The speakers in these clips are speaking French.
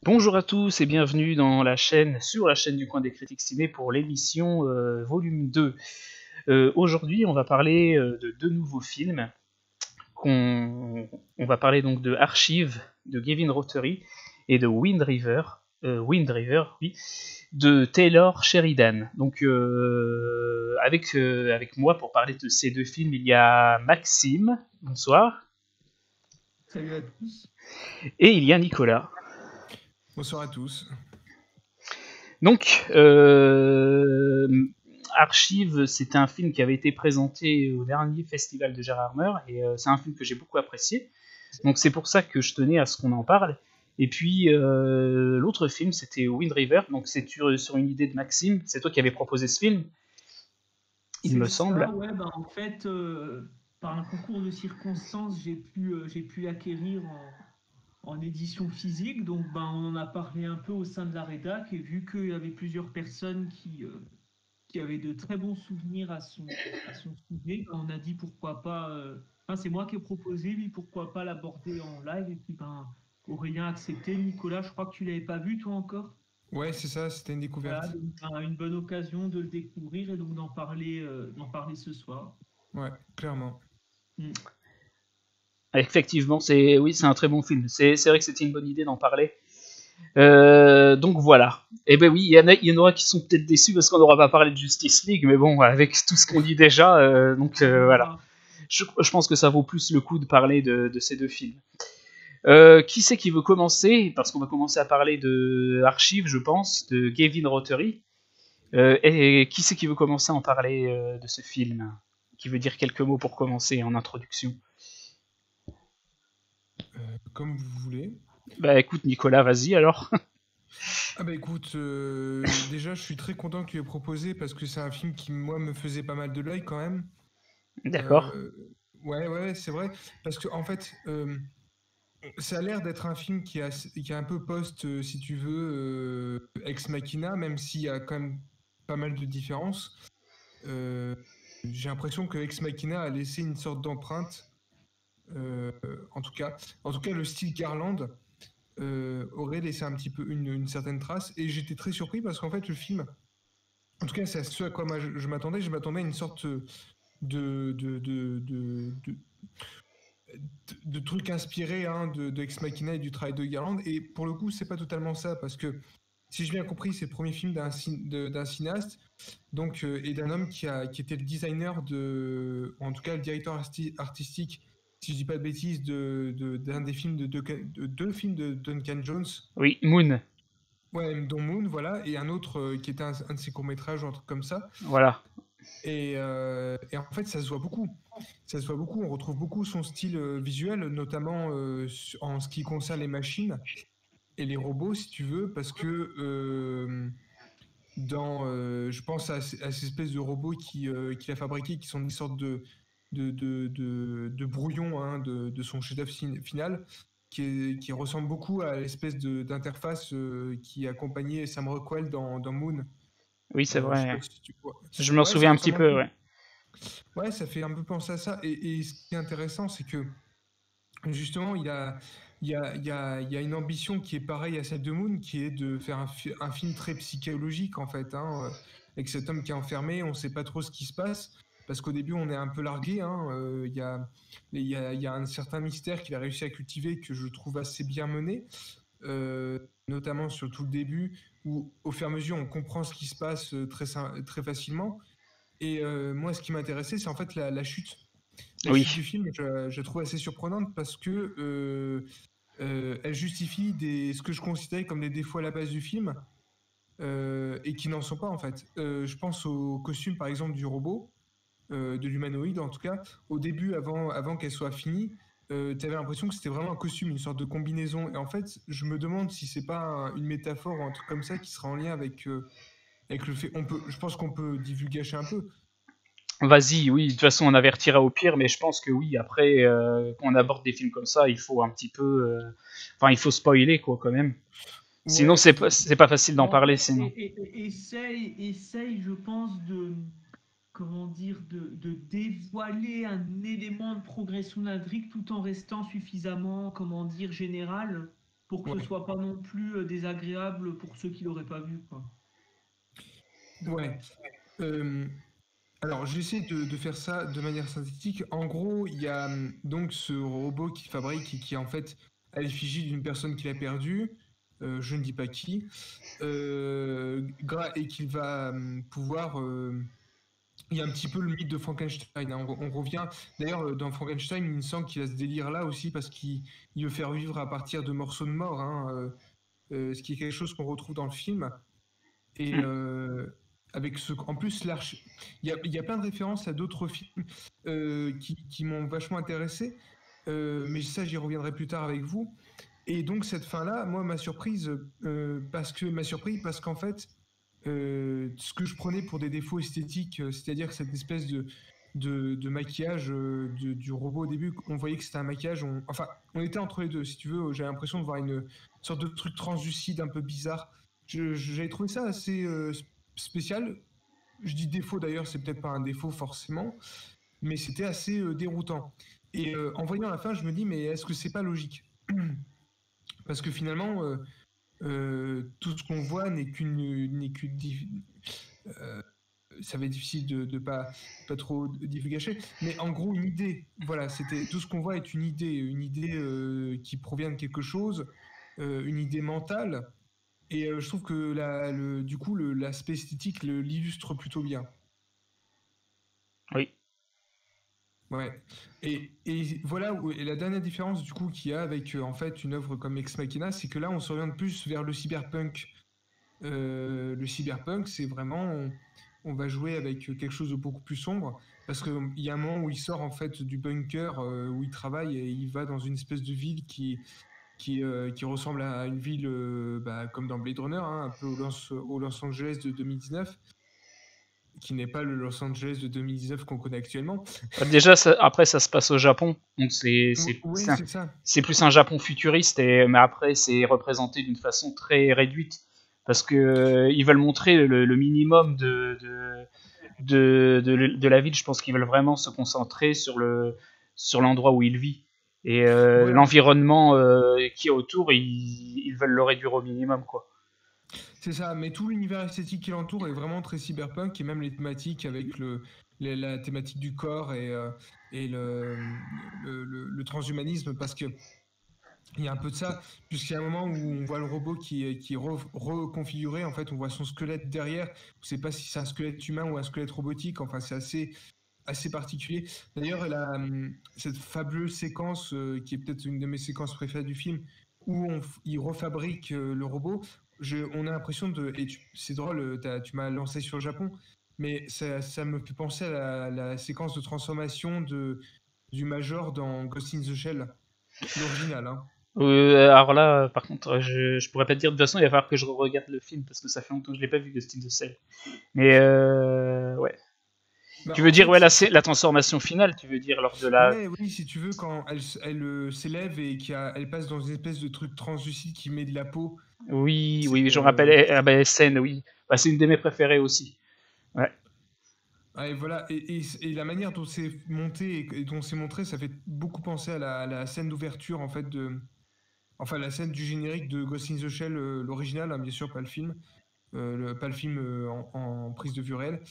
Bonjour à tous et bienvenue sur la chaîne du coin des critiques ciné pour l'émission volume 2. Aujourd'hui, on va parler de deux nouveaux films. On va parler donc de Archive de Gavin Rothery et de Wind River, oui, de Taylor Sheridan. Donc, avec moi pour parler de ces deux films, il y a Maxime, bonsoir, Salut à tous. et il y a Nicolas. Bonsoir à tous. Donc, Archive, c'est un film qui avait été présenté au dernier festival de Gérard Meur, et c'est un film que j'ai beaucoup apprécié. Donc c'est pour ça que je tenais à ce qu'on en parle. Et puis l'autre film, c'était Wind River, donc c'est sur une idée de Maxime. C'est toi qui avais proposé ce film, il C'est me ça, semble. ouais, en fait, par un concours de circonstances, j'ai pu l'acquérir en édition physique. Donc, on en a parlé un peu au sein de la rédac. Et vu qu'il y avait plusieurs personnes qui avaient de très bons souvenirs à son sujet, on a dit pourquoi pas. Enfin, c'est moi qui ai proposé, lui, pourquoi pas l'aborder en live. Et puis, Aurélien a accepté. Nicolas, je crois que tu l'avais pas vu, toi encore. Ouais, c'est ça, c'était une Voilà, découverte. donc, une bonne occasion de le découvrir et donc d'en parler ce soir. Ouais, clairement. Mm. Effectivement, c'est un très bon film. C'est vrai que c'était une bonne idée d'en parler. Donc voilà. Et ben oui, il y en aura qui sont peut-être déçus parce qu'on n'aura pas parlé de Justice League, mais bon, avec tout ce qu'on dit déjà, voilà. Voilà. Je pense que ça vaut plus le coup de parler de ces deux films. Qui c'est qui veut commencer? Parce qu'on va commencer à parler de Archive, je pense, de Gavin Rothery. Et qui c'est qui veut commencer à en parler de ce film? Qui veut dire quelques mots pour commencer en introduction? Comme vous voulez. Bah écoute, Nicolas, vas-y alors. Ah bah écoute, déjà je suis très content que tu aies proposé parce que c'est un film qui moi me faisait pas mal de l'œil quand même. D'accord. Euh, ouais, c'est vrai. Parce que en fait, ça a l'air d'être un film qui est un peu post, si tu veux, Ex Machina, même s'il y a quand même pas mal de différences. Euh, j'ai l'impression que Ex Machina a laissé une sorte d'empreinte. euh, en tout cas, le style Garland aurait laissé un petit peu une certaine trace. Et j'étais très surpris parce qu'en fait, le film, en tout cas, c'est à ce à quoi moi je m'attendais. Je m'attendais à une sorte de, de, de, de, de, de truc inspiré de Ex Machina et du travail de Garland. Et pour le coup, c'est pas totalement ça parce que si j'ai bien compris, c'est le premier film d'un cinéaste donc, et d'un homme qui était le designer en tout cas le directeur artistique, si je dis pas de bêtises, d'un des films de deux films de Duncan Jones. Oui, Moon. Ouais, dont Moon, voilà, et un autre qui était un de ses courts-métrages ou un truc comme ça. Voilà. Et en fait, ça se voit beaucoup. Ça se voit beaucoup. On retrouve beaucoup son style visuel, notamment en ce qui concerne les machines et les robots, si tu veux, parce que je pense à ces espèces de robots qu'il a fabriqués, qui sont des sortes de brouillons de son chef-d'œuvre final, qui ressemble beaucoup à l'espèce d'interface qui accompagnait Sam Rockwell dans Moon. Oui, c'est Je sais vrai. pas si tu vois. Je m'en Ouais, ça souviens un petit ressemble un peu, peu. ouais. Ouais, ça fait un peu penser à ça. Et ce qui est intéressant, c'est que justement, il y a une ambition qui est pareille à celle de Moon, qui est de faire un film très psychologique, en fait, avec cet homme qui est enfermé, on ne sait pas trop ce qui se passe, parce qu'au début, on est un peu largué. Il y a un certain mystère qu'il a réussi à cultiver que je trouve assez bien mené, notamment sur tout le début, où au fur et à mesure, on comprend ce qui se passe très facilement. Et moi, ce qui m'intéressait, c'est en fait la chute. La chute Oui. du film, je la trouve assez surprenante parce que elle justifie ce que je considérais comme des défauts à la base du film et qui n'en sont pas en fait. Je pense au costume par exemple du robot, de l'humanoïde en tout cas. Au début, avant qu'elle soit finie, tu avais l'impression que c'était vraiment un costume, une sorte de combinaison. Et en fait, je me demande si c'est pas une métaphore ou un truc comme ça qui sera en lien avec le fait. Je pense qu'on peut divulgacher un peu. Vas-y, oui, de toute façon on avertira au pire, mais je pense que oui, après, quand on aborde des films comme ça, il faut un petit peu... Enfin, il faut spoiler, quoi, quand même. Sinon, Ouais, tout à c'est pas facile d'en Bon, parler, sinon. essaye, je pense, comment dire, de dévoiler un élément de progression d'intrigue tout en restant suffisamment, comment dire, général. pour que ce Ouais. soit pas non plus désagréable pour ceux qui l'auraient pas vu, quoi. Ouais. Euh, alors, j'essaie de faire ça de manière synthétique. En gros, il y a donc ce robot qui fabrique et qui est en fait à l'effigie d'une personne qu'il a perdue, je ne dis pas qui, et qu'il va pouvoir. Il y a un petit peu le mythe de Frankenstein, hein. On revient. D'ailleurs, dans Frankenstein, il me semble qu'il a ce délire-là aussi parce qu'il veut faire vivre à partir de morceaux de mort, hein, ce qui est quelque chose qu'on retrouve dans le film. Et Mm. avec ce, en plus, il y a plein de références à d'autres films qui m'ont vachement intéressé, mais ça, j'y reviendrai plus tard avec vous. Et donc, cette fin-là, moi, m'a surprise m'a surpris parce qu'en fait, ce que je prenais pour des défauts esthétiques, c'est-à-dire cette espèce de maquillage du robot au début, on voyait que c'était un maquillage, enfin, on était entre les deux, si tu veux, j'avais l'impression de voir une sorte de truc translucide un peu bizarre. J'avais trouvé ça assez spécial. Je dis défaut d'ailleurs, c'est peut-être pas un défaut forcément, mais c'était assez déroutant. Et en voyant la fin, je me dis, mais est-ce que c'est pas logique? Parce que finalement, tout ce qu'on voit euh, ça va être difficile de pas trop divulgacher, mais en gros une idée. Voilà, c'était tout ce qu'on voit est une idée qui provient de quelque chose, une idée mentale. Et je trouve que du coup l'aspect esthétique l'illustre plutôt bien. Oui. Ouais. Et voilà, et la dernière différence du coup qu'il y a avec en fait une œuvre comme Ex Machina, c'est que là on s'oriente plus vers le cyberpunk. Le cyberpunk, c'est vraiment, on va jouer avec quelque chose de beaucoup plus sombre, parce qu'il y a un moment où il sort en fait du bunker où il travaille et il va dans une espèce de ville qui ressemble à une ville comme dans Blade Runner, hein, un peu au Los Angeles de 2019, qui n'est pas le Los Angeles de 2019 qu'on connaît actuellement. Déjà, après, ça se passe au Japon, donc Oui, c'est ça. c'est plus un Japon futuriste, mais après, c'est représenté d'une façon très réduite, parce que ils veulent montrer le minimum de la ville. Je pense qu'ils veulent vraiment se concentrer sur l'endroit où il vit. Et Voilà. l'environnement qui est autour, ils veulent le réduire au minimum, quoi. C'est ça, mais tout l'univers esthétique qui l'entoure est vraiment très cyberpunk et même les thématiques avec la thématique du corps et le transhumanisme parce que il y a un peu de ça, puisqu'il y a un moment où on voit le robot qui est reconfiguré, en fait on voit son squelette derrière, on ne sait pas si c'est un squelette humain ou un squelette robotique, enfin c'est assez particulier. D'ailleurs, elle a cette fabuleuse séquence qui est peut-être une de mes séquences préférées du film, où il refabrique le robot. On a l'impression c'est drôle, tu m'as lancé sur le Japon, mais ça me fait penser à la séquence de transformation du Major dans Ghost in the Shell, l'original, hein. Alors là, par contre, je pourrais pas te dire. De toute façon, il va falloir que je regarde le film parce que ça fait longtemps que je l'ai pas vu, Ghost in the Shell. Mais ouais. Bah, Tu veux en dire, ouais, fait, la transformation finale, tu veux dire lors de la. ouais, oui, si tu veux, quand elle s'élève et elle passe dans une espèce de truc translucide qui met de la peau. Oui, C'est oui, je me rappelle. Ah ben, scène, oui. Bah, c'est une de mes préférées aussi. Ouais. et voilà, et la manière dont c'est monté et dont c'est montré, ça fait beaucoup penser à la scène d'ouverture en fait enfin la scène du générique de Ghost in the Shell, l'original, hein, bien sûr, pas le film, pas le film en prise de vue réelle.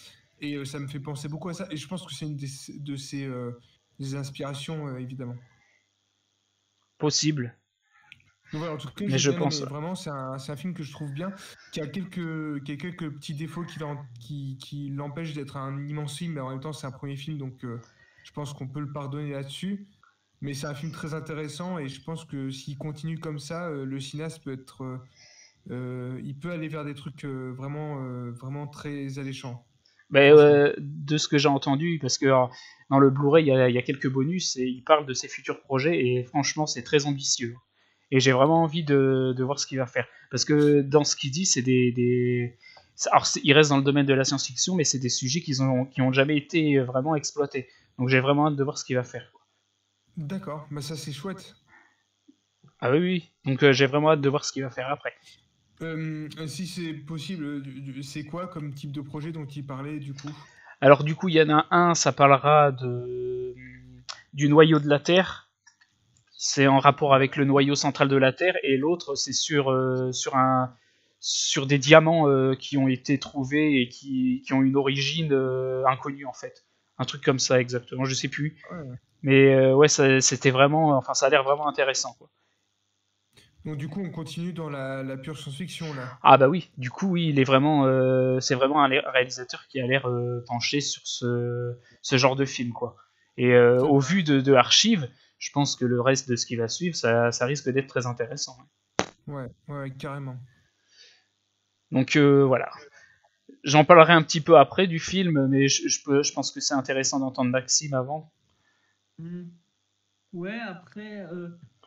Et ça me fait penser beaucoup à ça. Et je pense que c'est une de ces des inspirations évidemment. Possible. Donc voilà, en tout cas, Mais j'ai je bien pense. aimé. Vraiment, c'est un film que je trouve bien, qui a quelques petits défauts qui l'empêchent d'être un immense film, mais en même temps, c'est un premier film, donc je pense qu'on peut le pardonner là-dessus. Mais c'est un film très intéressant et je pense que s'il continue comme ça, le cinéaste peut être, il peut aller vers des trucs vraiment très alléchants, Mais franchement. de ce que j'ai entendu, parce que dans le Blu-ray, il y a quelques bonus et il parle de ses futurs projets et franchement, c'est très ambitieux. Et j'ai vraiment envie de voir ce qu'il va faire. Parce que dans ce qu'il dit, c'est alors, il reste dans le domaine de la science-fiction, mais c'est des sujets qui ont jamais été vraiment exploités. Donc j'ai vraiment hâte de voir ce qu'il va faire. D'accord, bah ça c'est chouette. Ah oui, oui. Donc j'ai vraiment hâte de voir ce qu'il va faire après. Si c'est possible, c'est quoi comme type de projet dont il parlait du coup? Alors du coup, il y en a un, ça parlera du noyau de la Terre. c'est en rapport avec le noyau central de la Terre, et l'autre c'est sur des diamants qui ont été trouvés et qui ont une origine inconnue en fait. Un truc comme ça exactement, je sais plus. Ouais. Mais ouais, c'était vraiment, enfin ça a l'air vraiment intéressant quoi. Donc du coup, on continue dans la pure science-fiction là. Ah bah oui, du coup oui, c'est vraiment un réalisateur qui a l'air penché sur ce genre de film quoi. Et Ça au va. vu de Archive, je pense que le reste de ce qui va suivre, ça risque d'être très intéressant. Ouais, ouais, carrément. Donc voilà. J'en parlerai un petit peu après du film, mais je pense que c'est intéressant d'entendre Maxime avant. Hmm. Ouais, après,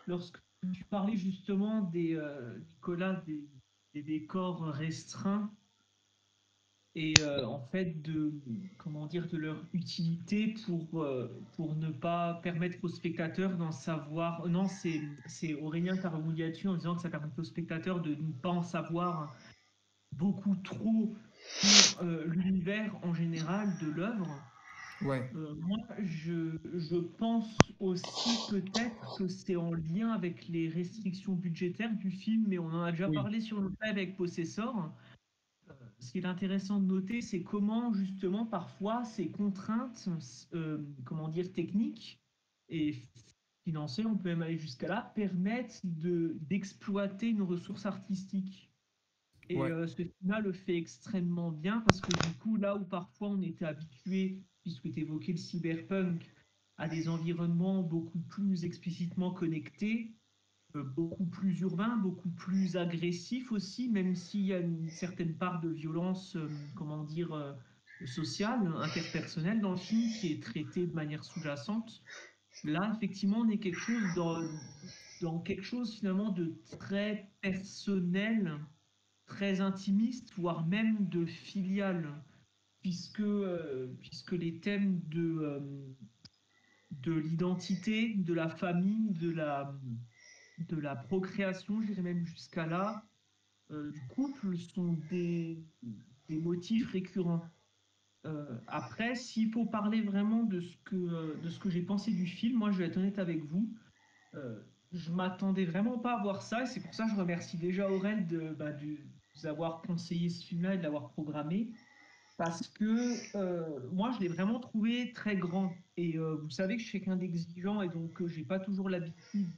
lorsque tu parlais justement Nicolas, des décors restreints et en fait comment dire, de leur utilité pour ne pas permettre aux spectateurs d'en savoir. Non, c'est Aurélien Taramouliatu en disant que ça permet aux spectateurs de ne pas en savoir beaucoup trop sur l'univers en général de l'œuvre. Ouais. Moi, je pense aussi peut-être que c'est en lien avec les restrictions budgétaires du film, mais on en a déjà Oui. parlé sur le live avec Possessor. Ce qui est intéressant de noter, c'est comment justement parfois ces contraintes, comment dire, techniques et financières, on peut même aller jusqu'à là, permettent d'exploiter une ressource artistique. Et Ouais. ce film-là le fait extrêmement bien parce que du coup, là où parfois on était habitué, puisque tu évoquais le cyberpunk, à des environnements beaucoup plus explicitement connectés, beaucoup plus urbains, beaucoup plus agressifs aussi, même s'il y a une certaine part de violence, comment dire, sociale, interpersonnelle dans le film qui est traitée de manière sous-jacente. Là, effectivement, on est dans quelque chose finalement de très personnel, très intimiste, voire même de filial, puisque les thèmes de l'identité, de la famille, de la procréation, j'irais même jusqu'à là, du couple sont des motifs récurrents. Après, s'il faut parler vraiment de ce que j'ai pensé du film, moi je vais être honnête avec vous, euh, je m'attendais vraiment pas à voir ça, et c'est pour ça que je remercie déjà Aurel de nous avoir conseillé ce film-là et de l'avoir programmé, parce que moi je l'ai vraiment trouvé très grand. Et vous savez que je suis quelqu'un d'exigeant, et donc j'ai pas toujours l'habitude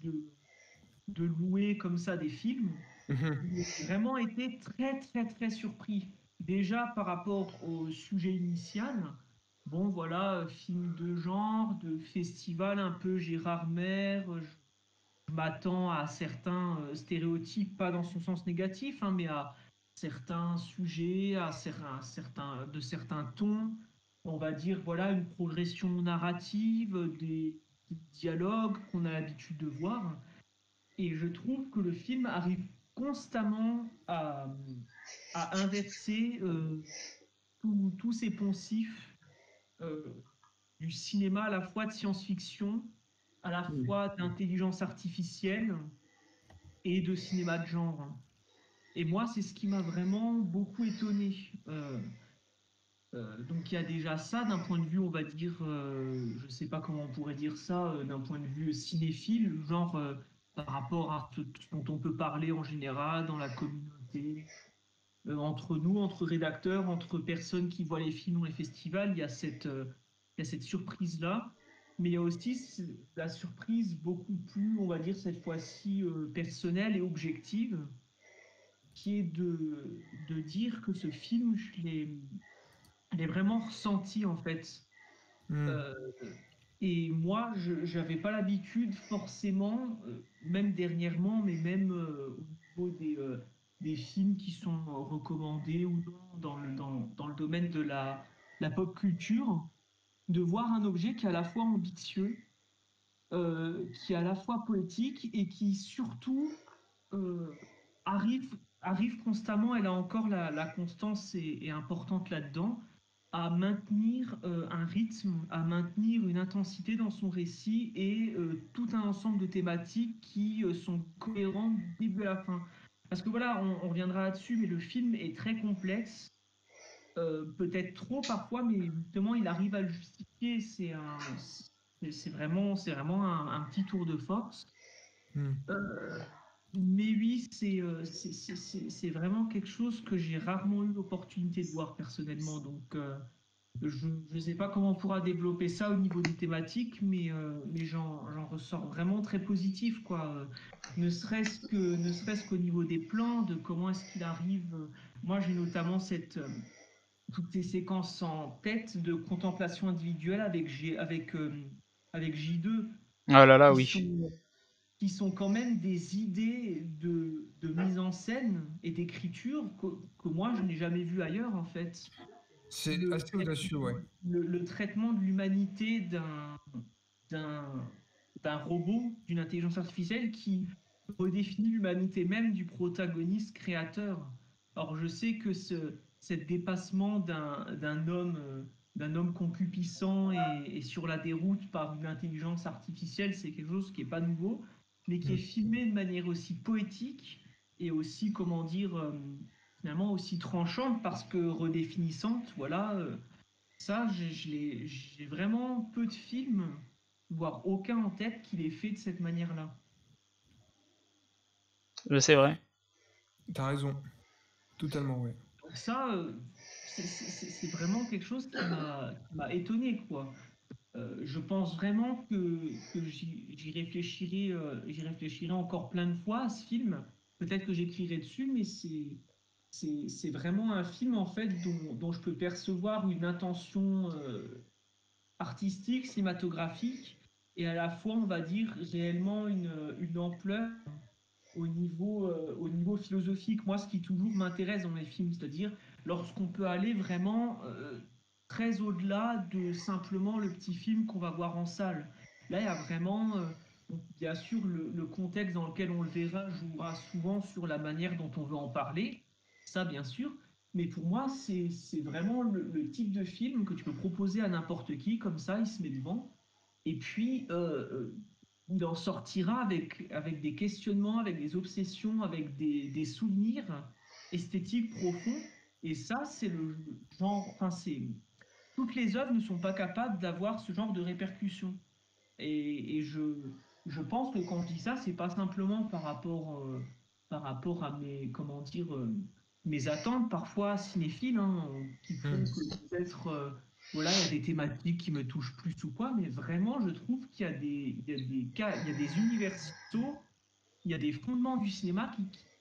de louer comme ça des films. Mhm. J'ai vraiment été très très très surpris. Déjà par rapport au sujet initial, bon voilà, film de genre, de festival un peu Gérard Mer, je m'attends à certains stéréotypes, pas dans son sens négatif, hein, mais à certains sujets, de certains tons. On va dire, voilà, une progression narrative, des dialogues qu'on a l'habitude de voir. Et je trouve que le film arrive constamment à inverser tous ces poncifs euh, du cinéma à la fois de science-fiction, à la Oui. fois d'intelligence artificielle et de cinéma de genre. Et moi, c'est ce qui m'a vraiment beaucoup étonné. Donc il y a déjà ça d'un point de vue, on va dire, je ne sais pas comment on pourrait dire ça, d'un point de vue cinéphile, genre par rapport à tout ce dont on peut parler en général dans la communauté, entre nous, entre rédacteurs, entre personnes qui voient les films dans les festivals, il y a cette surprise-là. Mais il y a aussi la surprise beaucoup plus, on va dire, cette fois-ci personnelle et objective, qui est de dire que ce film, je l'ai vraiment ressenti en fait. Mhm. Euh, et moi, je n'avais pas l'habitude forcément, même dernièrement, mais même au niveau des films qui sont recommandés ou non dans le domaine de la pop culture, de voir un objet qui est à la fois ambitieux, qui est à la fois poétique et qui surtout euh, arrive constamment, et là encore la constance est importante là-dedans, à maintenir un rythme, à maintenir une intensité dans son récit et tout un ensemble de thématiques qui sont cohérentes du début à la fin. Parce que voilà, on reviendra là-dessus, mais le film est très complexe, peut-être trop parfois, mais justement il arrive à le justifier. C'est vraiment un petit tour de force. Hmm. Mais oui, c'est vraiment quelque chose que j'ai rarement eu l'opportunité de voir personnellement. Donc, je ne sais pas comment on pourra développer ça au niveau des thématiques, mais j'en ressors vraiment très positif, quoi. Ne serait-ce qu'au niveau des plans, de comment est-ce qu'il arrive. Moi, j'ai notamment toutes ces séquences en tête de contemplation individuelle avec J2 Ah là là, qui oui. sont quand même des idées de mise en scène et d'écriture que moi, je n'ai jamais vu ailleurs, en fait. C'est Le, assez audacieux, ouais. le traitement de l'humanité d'un, d'un robot, d'une intelligence artificielle qui redéfinit l'humanité même du protagoniste créateur. Or, je sais que cet dépassement d'un homme concupiscent et sur la déroute par une intelligence artificielle, c'est quelque chose qui n'est pas nouveau, mais qui est Hmm. filmé de manière aussi poétique et aussi, comment dire, finalement aussi tranchante parce que redéfinissante. Voilà, ça, j'ai vraiment peu de films, voire aucun en tête, qui l'ait fait de cette manière-là. C'est vrai. T'as raison. Totalement, ouais. Donc ça, c'est vraiment quelque chose qui m'a étonné, quoi. Je pense vraiment que j'y réfléchirai encore plein de fois à ce film. Peut-être que j'écrirai dessus, mais c'est vraiment un film en fait dont je peux percevoir une intention artistique, cinématographique, et à la fois, on va dire, réellement une ampleur au niveau philosophique. Moi, ce qui toujours m'intéresse dans les films, c'est-à-dire lorsqu'on peut aller vraiment très au-delà de simplement le petit film qu'on va voir en salle. Là, il y a vraiment, bien sûr, le contexte dans lequel on le verra jouera souvent sur la manière dont on veut en parler, ça bien sûr, mais pour moi, c'est vraiment le type de film que tu peux proposer à n'importe qui, comme ça, il se met devant. Et puis, il en sortira avec des questionnements, avec des obsessions, avec des souvenirs esthétiques profonds. Et ça, c'est le genre, enfin, toutes les œuvres ne sont pas capables d'avoir ce genre de répercussions. Et je pense que quand je dis ça, c'est pas simplement par rapport à mes, comment dire, mes attentes parfois cinéphiles, hein, qui font Hmm. que peut-être, voilà, il y a des thématiques qui me touchent plus ou quoi, mais vraiment, je trouve qu'il y a il y a des cas, il y a des universaux, il y a des fondements du cinéma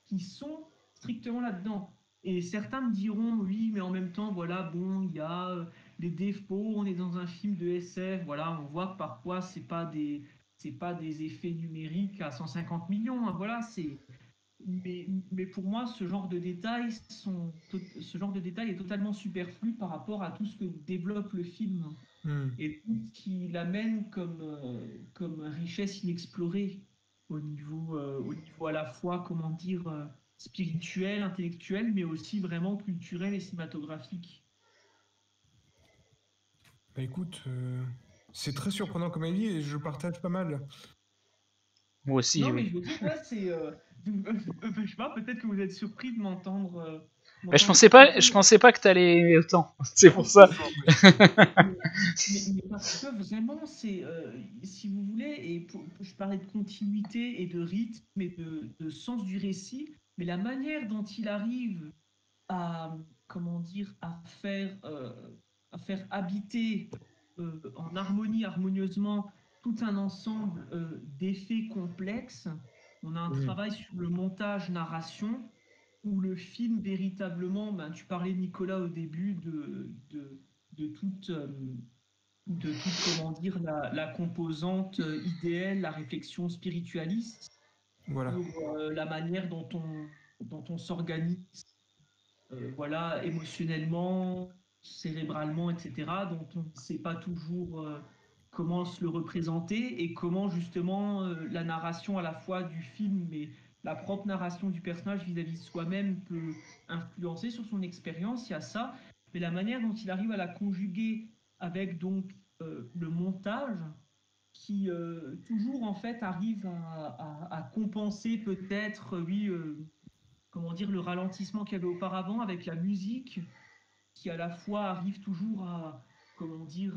qui sont strictement là-dedans. Et certains me diront, oui, mais en même temps, voilà, bon, il y a des défauts, on est dans un film de SF, voilà, on voit que parfois, c'est pas des effets numériques à 150 millions, hein, voilà, mais pour moi, ce genre de détails est totalement superflu par rapport à tout ce que développe le film Hmm. et tout ce qui l'amène comme richesse inexplorée au niveau à la fois, comment dire, spirituel, intellectuel, mais aussi vraiment culturel et cinématographique. Bah écoute, c'est très surprenant comme avis et je partage pas mal. Moi aussi, Non, mais oui. je veux dire, ouais, je sais pas, peut-être que vous êtes surpris de Bah, m'entendre je expliquer. pensais pas que t'allais aimer autant. C'est pour ça. Mais, mais parce que vraiment, si vous voulez, je parlais de continuité et de rythme et de sens du récit, mais la manière dont il arrive à, comment dire, à faire habiter en harmonie, harmonieusement, tout un ensemble d'effets complexes. On a un Hmm. travail sur le montage, narration, où le film véritablement, ben, tu parlais Nicolas au début de toute, comment dire, la composante idéale, la réflexion spiritualiste Voilà. sur la manière dont on s'organise, voilà, émotionnellement, cérébralement, etc., dont on ne sait pas toujours comment se le représenter et comment justement la narration à la fois du film, mais la propre narration du personnage vis-à-vis de soi-même peut influencer sur son expérience, il y a ça, mais la manière dont il arrive à la conjuguer avec donc le montage qui toujours en fait arrive à compenser peut-être, oui, comment dire, le ralentissement qu'il y avait auparavant avec la musique qui à la fois arrive toujours comment dire,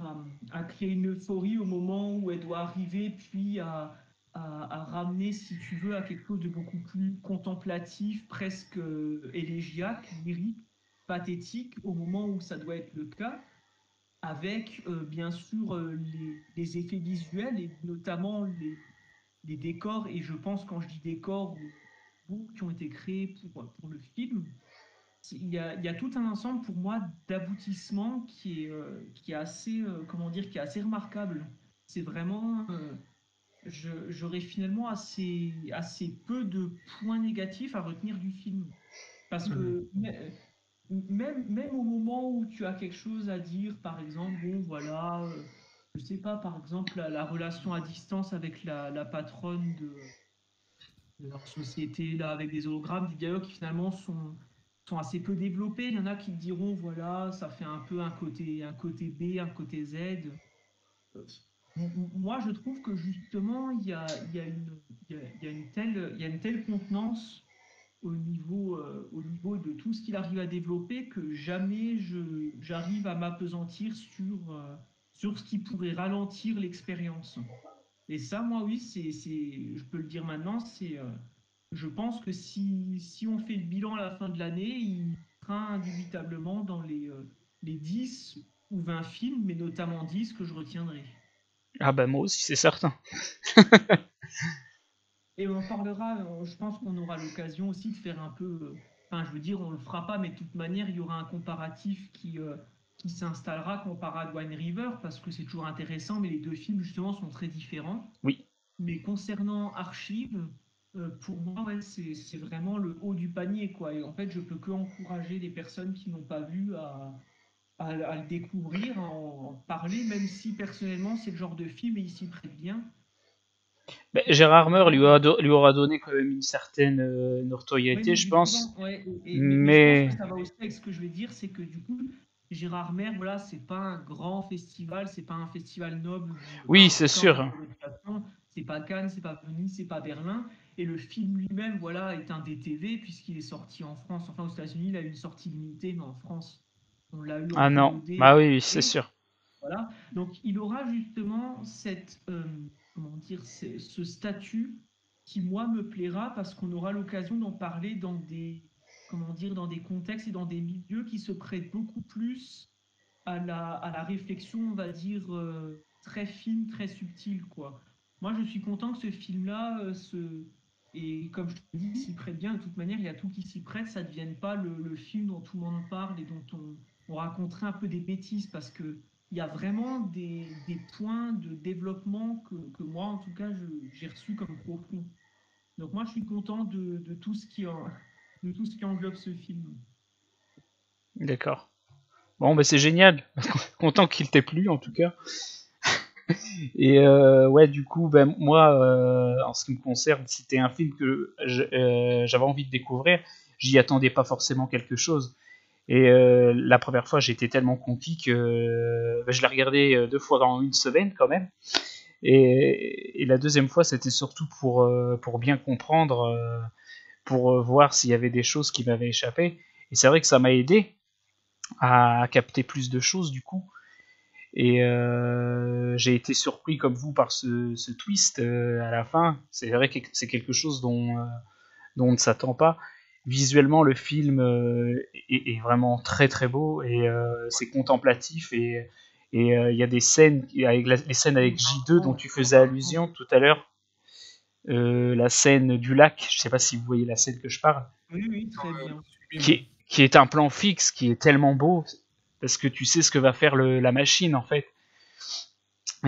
à créer une euphorie au moment où elle doit arriver, puis à ramener, si tu veux, à quelque chose de beaucoup plus contemplatif, presque élégiaque, lyrique, pathétique, au moment où ça doit être le cas, avec bien sûr les effets visuels et notamment les décors. Et je pense, quand je dis décors, qui ont été créés pour le film, il y a tout un ensemble pour moi d'aboutissements qui est assez, comment dire, qui est assez remarquable. C'est vraiment, j'aurais finalement assez peu de points négatifs à retenir du film. Parce Mhm. que même au moment où tu as quelque chose à dire, par exemple, bon voilà, je sais pas, par exemple, la relation à distance avec la patronne de leur société, là, avec des hologrammes, des dialogues qui finalement sont assez peu développés. Il y en a qui te diront, voilà, ça fait un peu un côté B, un côté Z. Euh, Moi, je trouve que justement, il y a une telle contenance au niveau de tout ce qu'il arrive à développer que jamais j'arrive à m'apesantir sur ce qui pourrait ralentir l'expérience. Et ça, moi, oui, je peux le dire maintenant, je pense que si on fait le bilan à la fin de l'année, il sera indubitablement dans les 10 ou 20 films, mais notamment 10 que je retiendrai. Ah bah moi aussi, c'est certain. Et on en parlera, je pense qu'on aura l'occasion aussi de faire un peu, enfin je veux dire, on le fera pas, mais de toute manière, il y aura un comparatif qui s'installera comparé à Wine River, parce que c'est toujours intéressant, mais les deux films justement sont très différents. Oui. Mais concernant Archive, pour moi, ouais, c'est vraiment le haut du panier, quoi. Et en fait, je peux que encourager les personnes qui n'ont pas vu à le découvrir, à en parler, même si personnellement, c'est le genre de film et il s'y prête bien. Bah, Gérard Armer lui aura donné quand même une certaine Oui, notoriété, mais je pense. justement, ouais, mais je pense que Mais ça va aussi avec ce que je vais dire, c'est que du coup, Gérard Mer, voilà, c'est pas un grand festival, c'est pas un festival noble, oui, enfin, en c'est tout cas en termes sûr. de réputation, c'est pas Cannes, c'est pas Venise, c'est pas Berlin, et le film lui-même, voilà, est un DTV puisqu'il est sorti en France, enfin aux États-Unis, il a eu une sortie limitée, mais en France, on l'a eu en Ah non. VOD, Bah oui, oui, c'est sûr. voilà. Donc, il aura justement comment dire, ce statut qui, moi, me plaira parce qu'on aura l'occasion d'en parler dans comment dire, dans des contextes et dans des milieux qui se prêtent beaucoup plus à la réflexion, on va dire, très fine, très subtile, quoi. Moi, je suis content que ce film-là, et comme je te dis, s'y prête bien. De toute manière, il y a tout qui s'y prête. Ça ne devienne pas le film dont tout le monde parle et dont on raconterait un peu des bêtises parce que il y a vraiment des points de développement que moi, en tout cas, j'ai reçu comme profond. Donc moi, je suis content de tout ce de tout ce qui englobe ce film. D'accord. Bon, bah c'est génial. Content qu'il t'ait plu en tout cas. Et ouais, du coup, ben moi, en ce qui me concerne, c'était un film que j'avais envie de découvrir. J'y attendais pas forcément quelque chose. Et la première fois, j'étais tellement conquis que ben, je l'ai regardé 2 fois en une semaine quand même. Et la deuxième fois, c'était surtout pour bien comprendre, pour voir s'il y avait des choses qui m'avaient échappé. Et c'est vrai que ça m'a aidé à capter plus de choses du coup. Et j'ai été surpris comme vous par ce twist à la fin. C'est vrai que c'est quelque chose dont on ne s'attend pas. Visuellement, le film est vraiment très très beau et c'est contemplatif et il y a des scènes avec les scènes avec J2 dont tu faisais allusion tout à l'heure. La scène du lac, je sais pas si vous voyez la scène que je parle, Oui, oui, très bien. Sublime. qui est un plan fixe, qui est tellement beau parce que tu sais ce que va faire la machine en fait.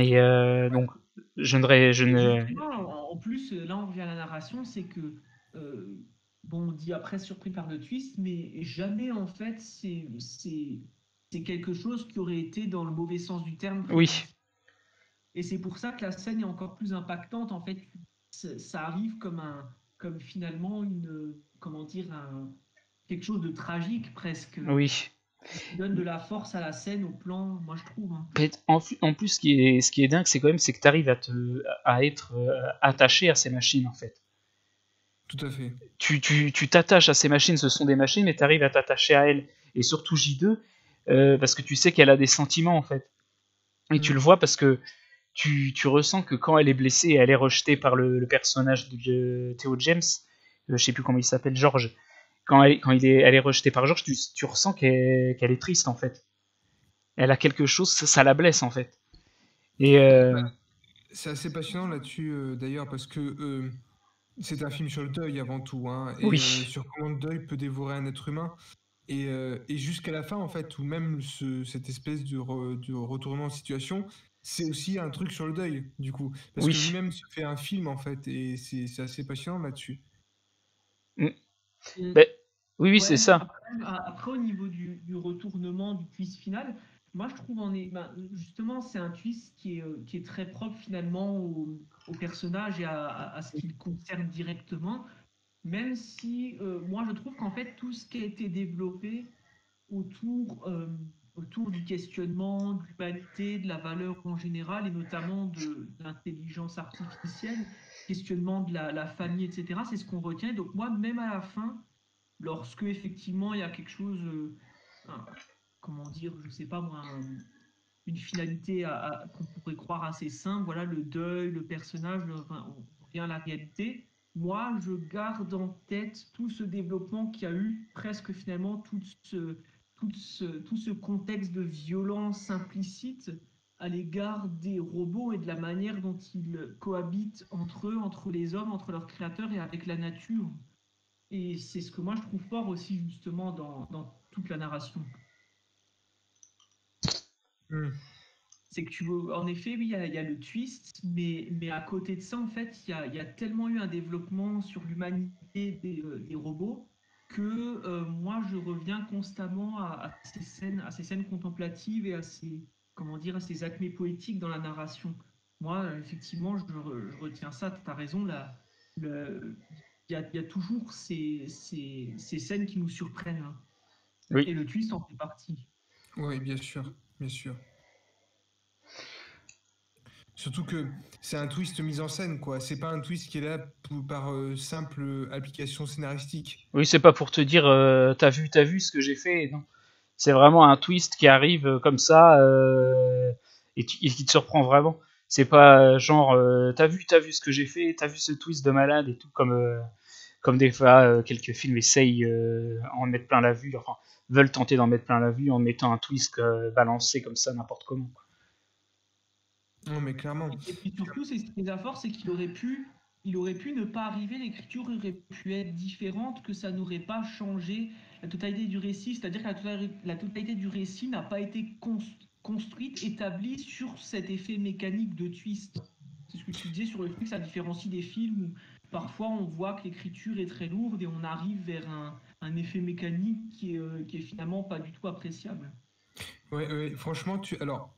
Et donc je Et ne justement, en plus, là, on revient à la narration, c'est que, euh, bon, on dit après surpris par le twist, mais jamais, en fait, c'est quelque chose qui aurait été, dans le mauvais sens du terme, oui. prédit. Et c'est pour ça que la scène est encore plus impactante. En fait, ça arrive comme finalement comment dire, quelque chose de tragique presque, Oui. qui donne de la force à la scène, au plan, moi je trouve, hein. En plus, ce qui est dingue, c'est quand même c'est que tu arrives à être attaché à ces machines en fait. Tout à fait. Tu t'attaches à ces machines, ce sont des machines, mais tu arrives à t'attacher à elles. Et surtout J2, parce que tu sais qu'elle a des sentiments en fait. Et tu le Mm. vois parce que tu ressens que quand elle est blessée, elle est rejetée par le personnage de Theo James, je sais plus comment il s'appelle, George. Elle est rejetée par George, tu ressens qu'elle est triste en fait. Elle a quelque chose, ça la blesse en fait. Et C'est assez passionnant là-dessus, d'ailleurs, parce que c'est un film sur le deuil avant tout, hein, et oui, sur comment le deuil peut dévorer un être humain. Et jusqu'à la fin, en fait, où même cette espèce de retournement de situation, c'est aussi un truc sur le deuil, du coup. Parce que oui, lui-même se fait un film, en fait, et c'est assez passionnant là-dessus. mm. Et Ben, oui, c'est ouais, ça. après, au niveau du retournement du twist final, moi je trouve justement c'est un twist qui est très propre finalement au personnage et à ce qu'il concerne directement, même si moi je trouve qu'en fait tout ce qui a été développé autour, autour du questionnement de l'humanité, de la valeur en général et notamment de l'intelligence artificielle, questionnement de la famille, etc., c'est ce qu'on retient. Donc moi, même à la fin, lorsque effectivement il y a quelque chose, comment dire, je sais pas moi, une finalité qu'on pourrait croire assez simple, voilà, le deuil, le personnage, enfin, on revient à la réalité. Moi, je garde en tête tout ce développement qu'il y a eu, presque finalement tout ce contexte de violence implicite à l'égard des robots et de la manière dont ils cohabitent entre eux, entre les hommes, entre leurs créateurs et avec la nature. Et c'est ce que moi je trouve fort aussi justement dans toute la narration. Hmm. C'est que en effet, oui, il y a le twist, mais à côté de ça, en fait, il y a tellement eu un développement sur l'humanité des robots que moi, je reviens constamment à ces scènes contemplatives et à ces, comment dire, à ces acmés poétiques dans la narration. Moi, effectivement, je retiens ça, tu as raison, là, il y a toujours ces scènes qui nous surprennent, hein. Oui. Et le twist en fait partie. Oui, bien sûr, bien sûr. Surtout que c'est un twist mis en scène, quoi. C'est pas un twist qui est là par simple application scénaristique. Oui, c'est pas pour te dire t'as vu ce que j'ai fait. Non. C'est vraiment un twist qui arrive comme ça et qui te surprend vraiment. C'est pas genre t'as vu ce que j'ai fait, t'as vu ce twist de malade et tout comme des fois quelques films essayent en mettre plein la vue, enfin veulent tenter d'en mettre plein la vue en mettant un twist balancé comme ça n'importe comment. Non, mais clairement. Et puis surtout, c'est ce qui est la force, c'est il aurait pu ne pas arriver, l'écriture aurait pu être différente, que ça n'aurait pas changé la totalité du récit. C'est-à-dire que la totalité du récit n'a pas été construite, établie sur cet effet mécanique de twist. C'est ce que tu disais sur le fait que ça différencie des films où parfois on voit que l'écriture est très lourde et on arrive vers un effet mécanique qui est finalement pas du tout appréciable. Ouais, ouais, franchement, alors,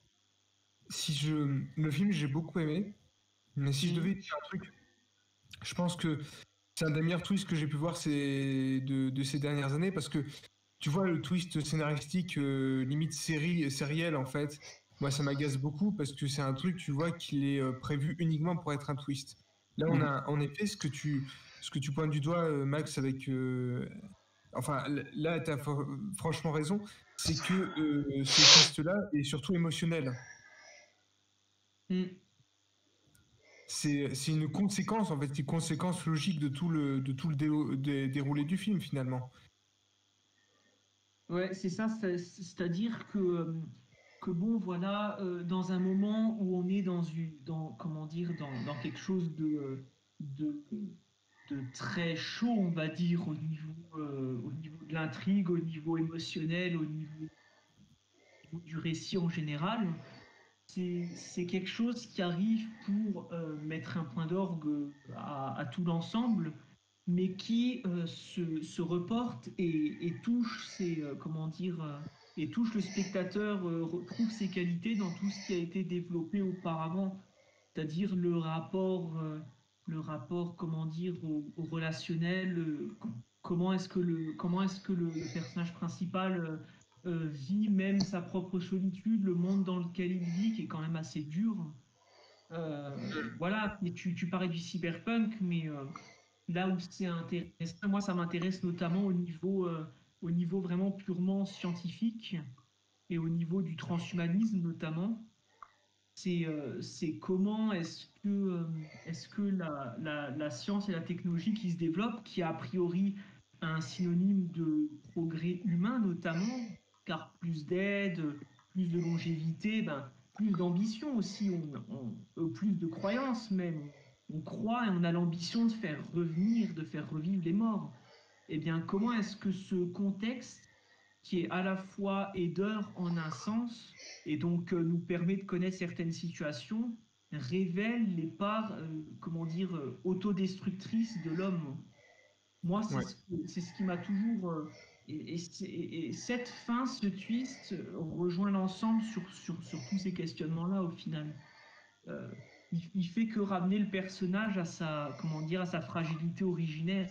le film, j'ai beaucoup aimé, mais si je devais Mm. dire un truc, je pense que c'est un des meilleurs twists que j'ai pu voir de ces dernières années, parce que tu vois, le twist scénaristique, limite sériel, en fait, moi, ça m'agace beaucoup, parce que c'est un truc, tu vois, qu'il est prévu uniquement pour être un twist. Là, on Mhm. a, en effet, ce que tu pointes du doigt, Max, avec... enfin, là, tu as franchement raison, c'est que ce twist-là est surtout émotionnel. Mm. C'est une conséquence, en fait, une conséquence logique de tout le déroulé du film, finalement. Ouais, c'est ça, c'est-à-dire que bon, voilà, dans un moment où on est comment dire, dans quelque chose de, de très chaud, on va dire, au niveau de l'intrigue, au niveau émotionnel, au niveau du récit en général, c'est quelque chose qui arrive pour mettre un point d'orgue à tout l'ensemble, mais qui se reporte et touche comment dire, et touche le spectateur, retrouve ses qualités dans tout ce qui a été développé auparavant, c'est-à-dire le rapport, comment dire, au relationnel, comment est-ce que le personnage principal vit même sa propre solitude, le monde dans lequel il vit, qui est quand même assez dur. Voilà, et tu parlais du cyberpunk, mais là où c'est intéressant, moi ça m'intéresse notamment au niveau vraiment purement scientifique et au niveau du transhumanisme notamment. c'est comment est-ce que la science et la technologie qui se développent, qui a priori un synonyme de progrès humain notamment, car plus d'aide, plus de longévité, ben, plus d'ambition aussi, plus de croyances même. On croit et on a l'ambition de faire revenir, de faire revivre les morts. Eh bien, comment est-ce que ce contexte qui est à la fois aideur en un sens et donc nous permet de connaître certaines situations, révèle les parts, comment dire, autodestructrices de l'homme. Moi, Ouais. c'est ce qui m'a toujours... et cette fin, ce twist, rejoint l'ensemble sur tous ces questionnements-là au final. Euh, il fait que ramener le personnage à sa, comment dire, à sa fragilité originaire.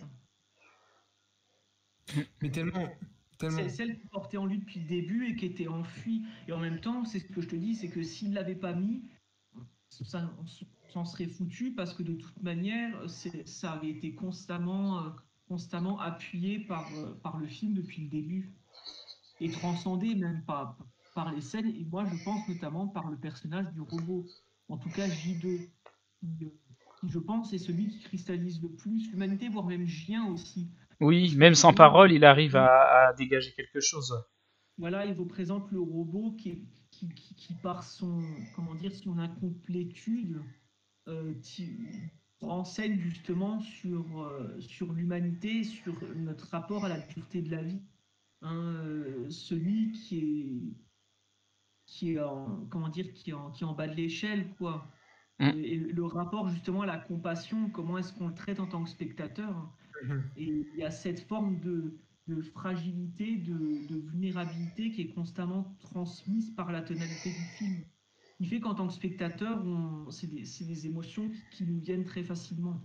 Mais tellement, C'est tellement. celle qui portait en lui depuis le début et qui était enfuie. Et en même temps, c'est ce que je te dis, c'est que s'il ne l'avait pas mis, ça, on s'en serait foutu parce que de toute manière, ça avait été constamment appuyé par le film depuis le début et transcendé même pas par les scènes. Et moi, je pense notamment par le personnage du robot, en tout cas J2, qui, je pense, est celui qui cristallise le plus l'humanité, voire même J1 aussi. Oui, Parce que même le sans robot, parole, il arrive à dégager quelque chose. voilà, il représente le robot qui par son, comment dire, son incomplétude, renseigne justement sur l'humanité, sur notre rapport à la dureté de la vie. Hein, celui qui est en, comment dire, qui est en bas de l'échelle, quoi. Mm. Et le rapport justement à la compassion, comment est-ce qu'on le traite en tant que spectateur? Mhm. Et il y a cette forme de fragilité, de vulnérabilité qui est constamment transmise par la tonalité du film. Il fait qu'en tant que spectateur, c'est des émotions qui nous viennent très facilement.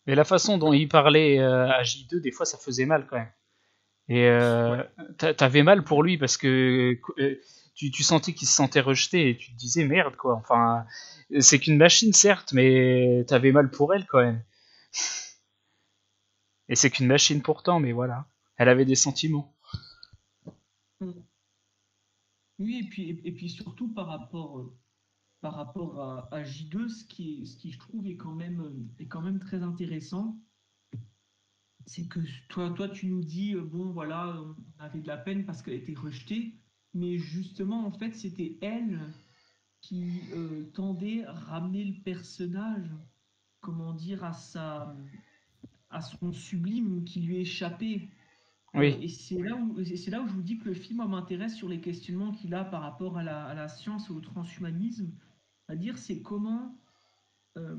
Mais la façon dont il parlait à J2, des fois, ça faisait mal quand même. Et Ouais. t'avais mal pour lui parce que tu sentais qu'il se sentait rejeté et tu te disais merde quoi. Enfin, c'est qu'une machine certes, mais t'avais mal pour elle quand même. Et c'est qu'une machine pourtant, mais voilà. Elle avait des sentiments. Mm. Oui, et puis surtout par rapport à J2, ce qui je trouve est quand même très intéressant, c'est que toi, tu nous dis, bon, voilà, on avait de la peine parce qu'elle était rejetée, mais justement, en fait, c'était elle qui tendait à ramener le personnage, comment dire, à son sublime qui lui échappait. Oui, Et c'est là où je vous dis que le film moi, m'intéresse sur les questionnements qu'il a par rapport à la science et au transhumanisme, à dire c'est euh,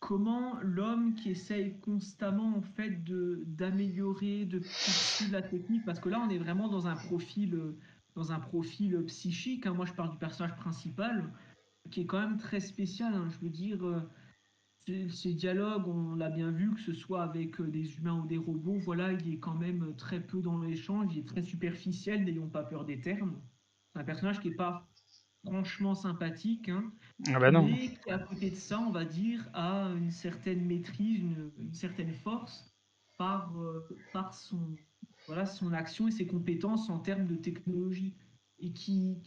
comment l'homme qui essaye constamment en fait d'améliorer, de poursuivre la technique, parce que là on est vraiment dans un profil psychique, hein. Moi je parle du personnage principal, qui est quand même très spécial, hein. Je veux dire, ces dialogues, on l'a bien vu, que ce soit avec des humains ou des robots, voilà, il est quand même très peu dans l'échange, il est très superficiel, n'ayons pas peur des termes. C'est un personnage qui n'est pas franchement sympathique, hein, ah bah non. mais qui, à côté de ça, on va dire, a une certaine maîtrise, une certaine force par son, voilà, son action et ses compétences en termes de technologie et qui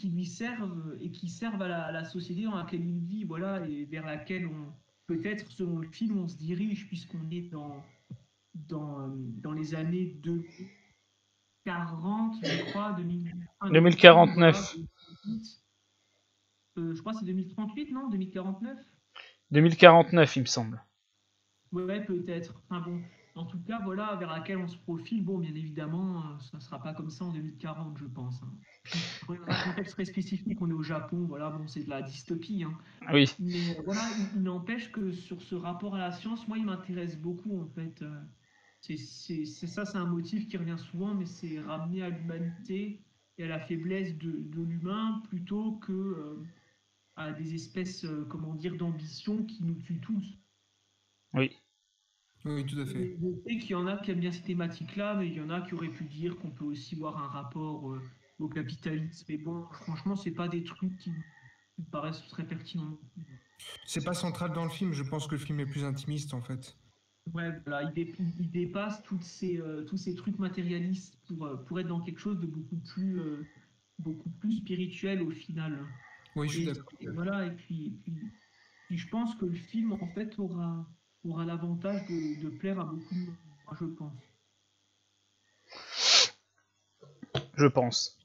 lui servent et qui servent à la société dans laquelle il vit, voilà, et vers laquelle on, peut-être, selon le film, on se dirige puisqu'on est dans les années 2040, je crois, 2030, voilà, 2049. 2038. Je crois que c'est 2038, non? 2049? 2049, il me semble. Ouais, peut-être. Enfin bon, en tout cas, voilà, vers laquelle on se profile. Bon, bien évidemment, ça ne sera pas comme ça en 2040, je pense, hein. Puis, dans un contexte très spécifique, on est au Japon, voilà, bon, c'est de la dystopie, hein. Oui. Mais voilà, il n'empêche que sur ce rapport à la science, moi, il m'intéresse beaucoup, en fait. C'est ça, c'est un motif qui revient souvent, mais c'est ramener à l'humanité et à la faiblesse de l'humain plutôt que à des espèces, comment dire, d'ambition qui nous tuent tous. Oui. Oui, tout à fait. Et je sais qu'il y en a qui aiment bien ces thématiques-là, mais il y en a qui auraient pu dire qu'on peut aussi voir un rapport au capitalisme. Mais bon, franchement, c'est pas des trucs qui me paraissent très pertinents non plus. C'est pas central dans le film, je pense que le film est plus intimiste en fait. Ouais, voilà, il dépasse tous ces trucs matérialistes pour être dans quelque chose de beaucoup plus spirituel au final. Oui, je suis Et, d'accord. et voilà, puis je pense que le film, en fait, aura l'avantage de plaire à beaucoup de monde, moi, je pense. Je pense.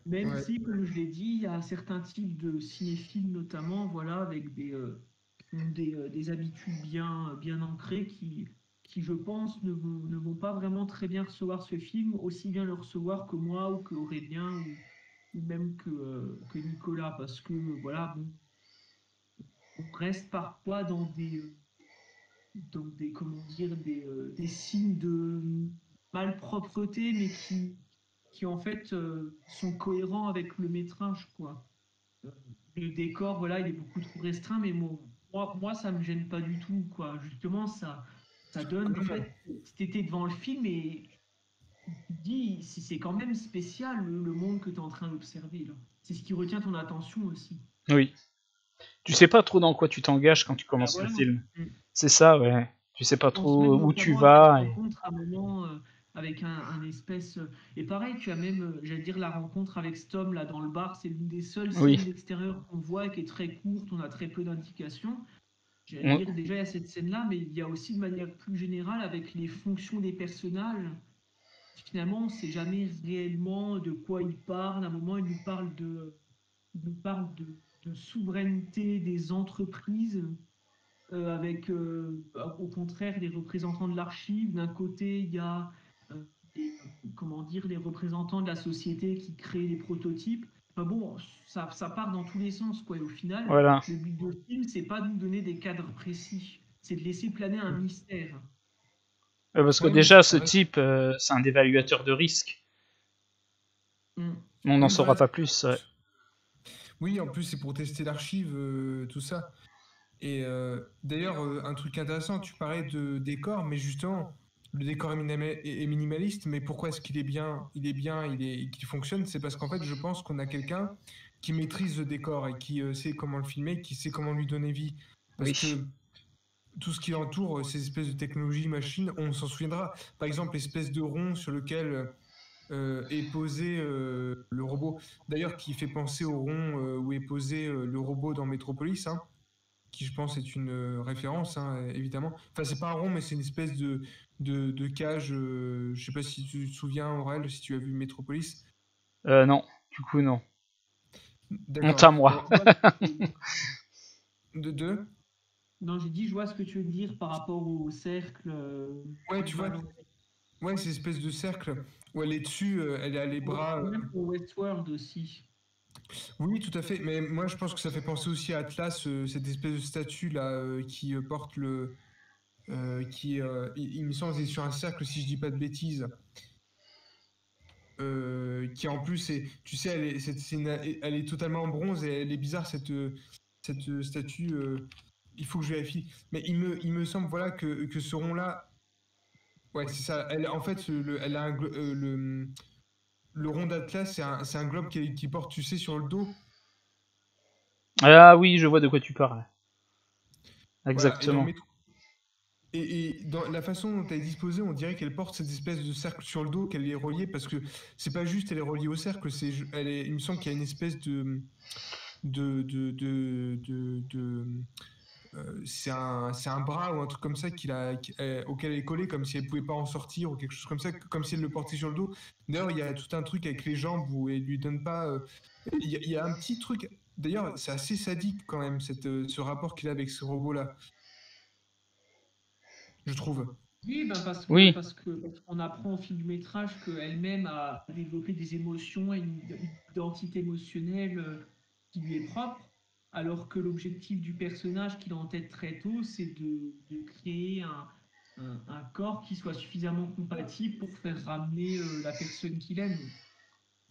Même Ouais. si, comme je l'ai dit, il y a certains types de cinéphiles, notamment, voilà, avec qui ont des habitudes bien ancrées, qui, je pense, ne vont pas vraiment très bien recevoir ce film, aussi bien le recevoir que moi, ou que Aurélien, ou même que Nicolas, parce que, voilà, bon, on reste parfois dans des, comment dire, des signes de malpropreté, mais qui en fait sont cohérents avec le métrage, quoi. Euh, Le décor, voilà, il est beaucoup trop restreint, mais bon, moi, ça me gêne pas du tout, quoi. Justement, ça Ah donne, en non, non. fait, si t'étais devant le film et tu te dis, c'est quand même spécial le monde que tu es en train d'observer, là. C'est ce qui retient ton attention aussi. Oui. Tu sais pas trop dans quoi tu t'engages quand tu Bah commences le voilà. film. Mm. C'est ça, ouais. Tu sais pas Je pense trop même où tu notamment à cette vas. rencontre à un moment avec un espèce. Et pareil, tu as même, j'allais dire, la rencontre avec Stom là dans le bar, c'est l'une des seules Oui. scènes d'extérieur qu'on voit et qui est très courte, on a très peu d'indications. J'allais On- dire, déjà, il y a cette scène-là, mais il y a aussi de manière plus générale avec les fonctions des personnages. Finalement, on ne sait jamais réellement de quoi ils parlent. À un moment, ils nous parlent de souveraineté des entreprises avec au contraire les représentants de l'archive. D'un côté, il y a euh, comment dire, les représentants de la société qui créent les prototypes. Enfin bon, ça part dans tous les sens, quoi. Et au final, Voilà. le but de film, c'est pas de nous donner des cadres précis, c'est de laisser planer un mystère. Parce que Ouais, oui, déjà, ce ça reste. type, c'est un évaluateur de risque. Mm. On n'en Oui, saura voilà. pas plus. Ouais. Oui, en plus, c'est pour tester l'archive, tout ça. Et d'ailleurs, un truc intéressant, tu parlais de décor, mais justement, le décor est minimaliste, mais pourquoi est-ce qu'il est bien, qu'il fonctionne? C'est parce qu'en fait, je pense qu'on a quelqu'un qui maîtrise le décor et qui sait comment le filmer, qui sait comment lui donner vie. Parce Oui. que tout ce qui entoure ces espèces de technologies, machines, on s'en souviendra. Par exemple, l'espèce de rond sur lequel est posé le robot. D'ailleurs, qui fait penser au rond où est posé le robot dans Metropolis, hein, qui je pense est une référence, hein, évidemment. Enfin, c'est pas un rond, mais c'est une espèce de cage. Je sais pas si tu te souviens, Aurel, si tu as vu Metropolis. Non. Du coup, non. Honte D'accord. à moi. Je vois ce que tu veux dire. De deux. Non, j'ai dit, je vois ce que tu veux dire par rapport au cercle Ouais, tu vois. polyvalent. Ouais, c'est une espèce de cercle où elle est dessus, elle a les bras. Même pour Westworld aussi. Oui, tout à fait. Mais moi, je pense que ça fait penser aussi à Atlas, cette espèce de statue là qui porte le, il me semble, c'est sur un cercle si je dis pas de bêtises. Qui en plus est, tu sais, elle est totalement en bronze et elle est bizarre cette statue. Il faut que je vérifie. Mais il me semble voilà que ce rond-là, ouais, c'est ça. Elle, en fait, elle a le rond d'Atlas, c'est un globe qui porte, tu sais, sur le dos. Ah oui, je vois de quoi tu parles. Voilà. Et dans Exactement. dans la façon dont elle est disposée, on dirait qu'elle porte cette espèce de cercle sur le dos, qu'elle est reliée, parce que c'est pas juste elle est reliée au cercle, il me semble qu'il y a une espèce de c'est un bras ou un truc comme ça auquel elle est collée, comme si elle pouvait pas en sortir ou quelque chose comme ça, comme si elle le portait sur le dos. D'ailleurs, il y a tout un truc avec les jambes où elle lui donne pas. Il y a un petit truc. D'ailleurs, c'est assez sadique quand même ce rapport qu'il a avec ce robot-là, je trouve. Oui, ben Oui. parce qu'on apprend au fil du métrage qu'elle-même a développé des émotions et une identité émotionnelle qui lui est propre, alors que l'objectif du personnage qu'il a en tête très tôt, c'est de créer un corps qui soit suffisamment compatible pour faire ramener la personne qu'il aime.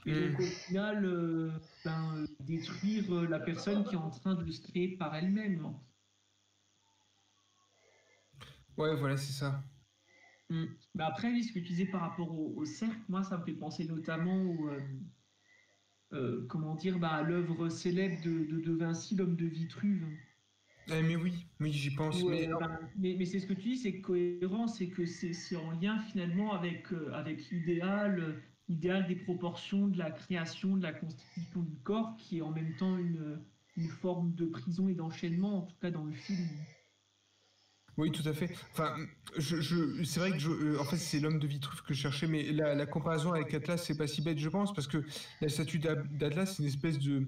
Et Hmm. donc au final, détruire la personne qui est en train de se créer par elle-même. Ouais, voilà, c'est ça. Mm. Mais après, oui, ce que tu disais par rapport au cercle, moi, ça me fait penser notamment comment dire, à l'œuvre célèbre de Vinci, L'homme de Vitruve. Mais oui, oui, j'y pense. Où, Mais mais c'est ce que tu dis, c'est cohérent, c'est que c'est en lien finalement avec l'idéal des proportions, de la création, de la constitution du corps, qui est en même temps une forme de prison et d'enchaînement, en tout cas dans le film. Oui, tout à fait. Enfin, c'est vrai que en fait, c'est l'homme de Vitruve que je cherchais, mais la comparaison avec Atlas, c'est pas si bête, je pense, parce que la statue d'Atlas, c'est une espèce de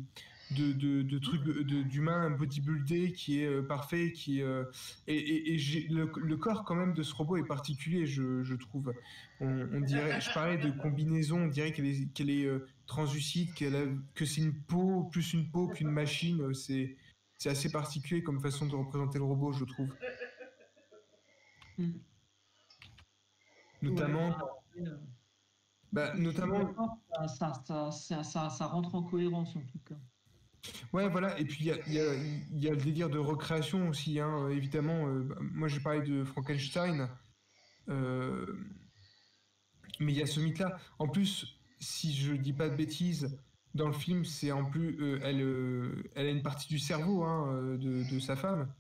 truc d'humain bodybuildé qui est parfait, et le corps quand même de ce robot est particulier, je trouve. On dirait, je parlais de combinaison, on dirait qu'elle est translucide, que c'est une peau, plus une peau qu'une machine. C'est assez particulier comme façon de représenter le robot, je trouve. Mm. Ouais, Notamment, après, je suis notamment, d'accord, ça rentre en cohérence en tout cas. ouais, voilà. Et puis il y a le délire de recréation aussi, hein, évidemment. Moi, j'ai parlé de Frankenstein, euh, mais il y a ce mythe-là. En plus, si je dis pas de bêtises, dans le film, c'est en plus, elle a une partie du cerveau, hein, de sa femme.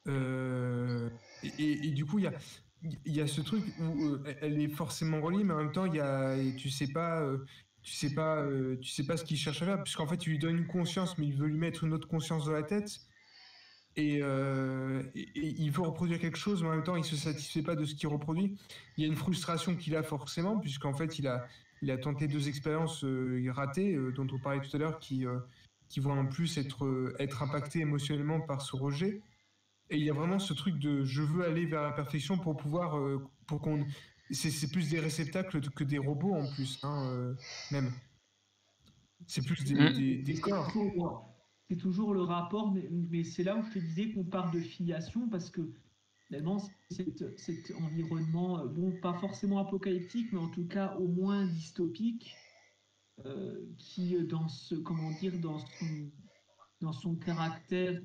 Euh, et du coup, il y a ce truc où elle est forcément reliée, mais en même temps, et tu sais pas ce qu'il cherche à faire, puisqu'en fait, il lui donne une conscience, mais il veut lui mettre une autre conscience dans la tête, et il veut reproduire quelque chose, mais en même temps, il se satisfait pas de ce qu'il reproduit. Il y a une frustration qu'il a forcément, puisqu'en fait, il a tenté deux expériences ratées, dont on parlait tout à l'heure, qui vont en plus être impactées émotionnellement par ce rejet. Et il y a vraiment ce truc de je veux aller vers la perfection pour pouvoir pour qu'on c'est plus des réceptacles que des robots en plus, hein, même c'est plus Mm. des corps. C'est toujours le rapport, mais c'est là où je te disais qu'on parle de filiation parce que finalement, cet environnement, bon, pas forcément apocalyptique, mais en tout cas au moins dystopique, qui dans ce, comment dire, dans son caractère,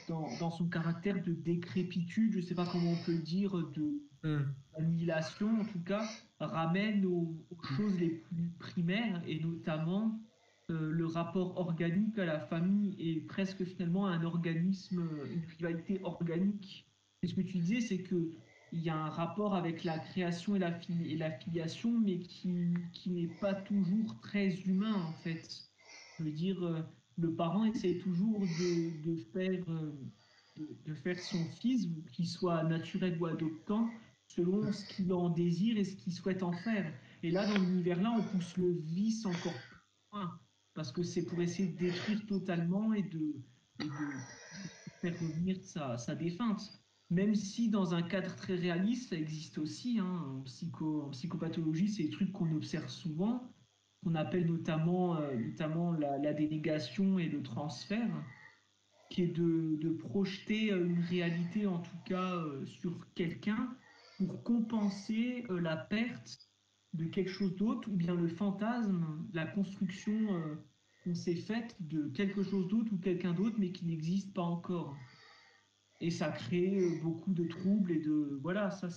dans son caractère de décrépitude, je ne sais pas comment on peut le dire, de Hmm. annihilation en tout cas, ramène aux choses les plus primaires et notamment le rapport organique à la famille et presque finalement un organisme, une rivalité organique. Et ce que tu disais, c'est que il y a un rapport avec la création et la filiation, mais qui n'est pas toujours très humain en fait. Je veux dire, le parent essaie toujours de faire son fils, qu'il soit naturel ou adoptant, selon ce qu'il en désire et ce qu'il souhaite en faire. Et là, dans l'univers-là, on pousse le vice encore plus loin, parce que c'est pour essayer de détruire totalement et de faire revenir sa défunte. Même si dans un cadre très réaliste, ça existe aussi, hein, en psychopathologie, c'est des trucs qu'on observe souvent, qu'on appelle notamment la délégation et le transfert, qui est de projeter une réalité, en tout cas sur quelqu'un, pour compenser la perte de quelque chose d'autre, ou bien le fantasme, la construction qu'on s'est faite de quelque chose d'autre ou quelqu'un d'autre, mais qui n'existe pas encore. Et ça crée beaucoup de troubles et de... Voilà, ça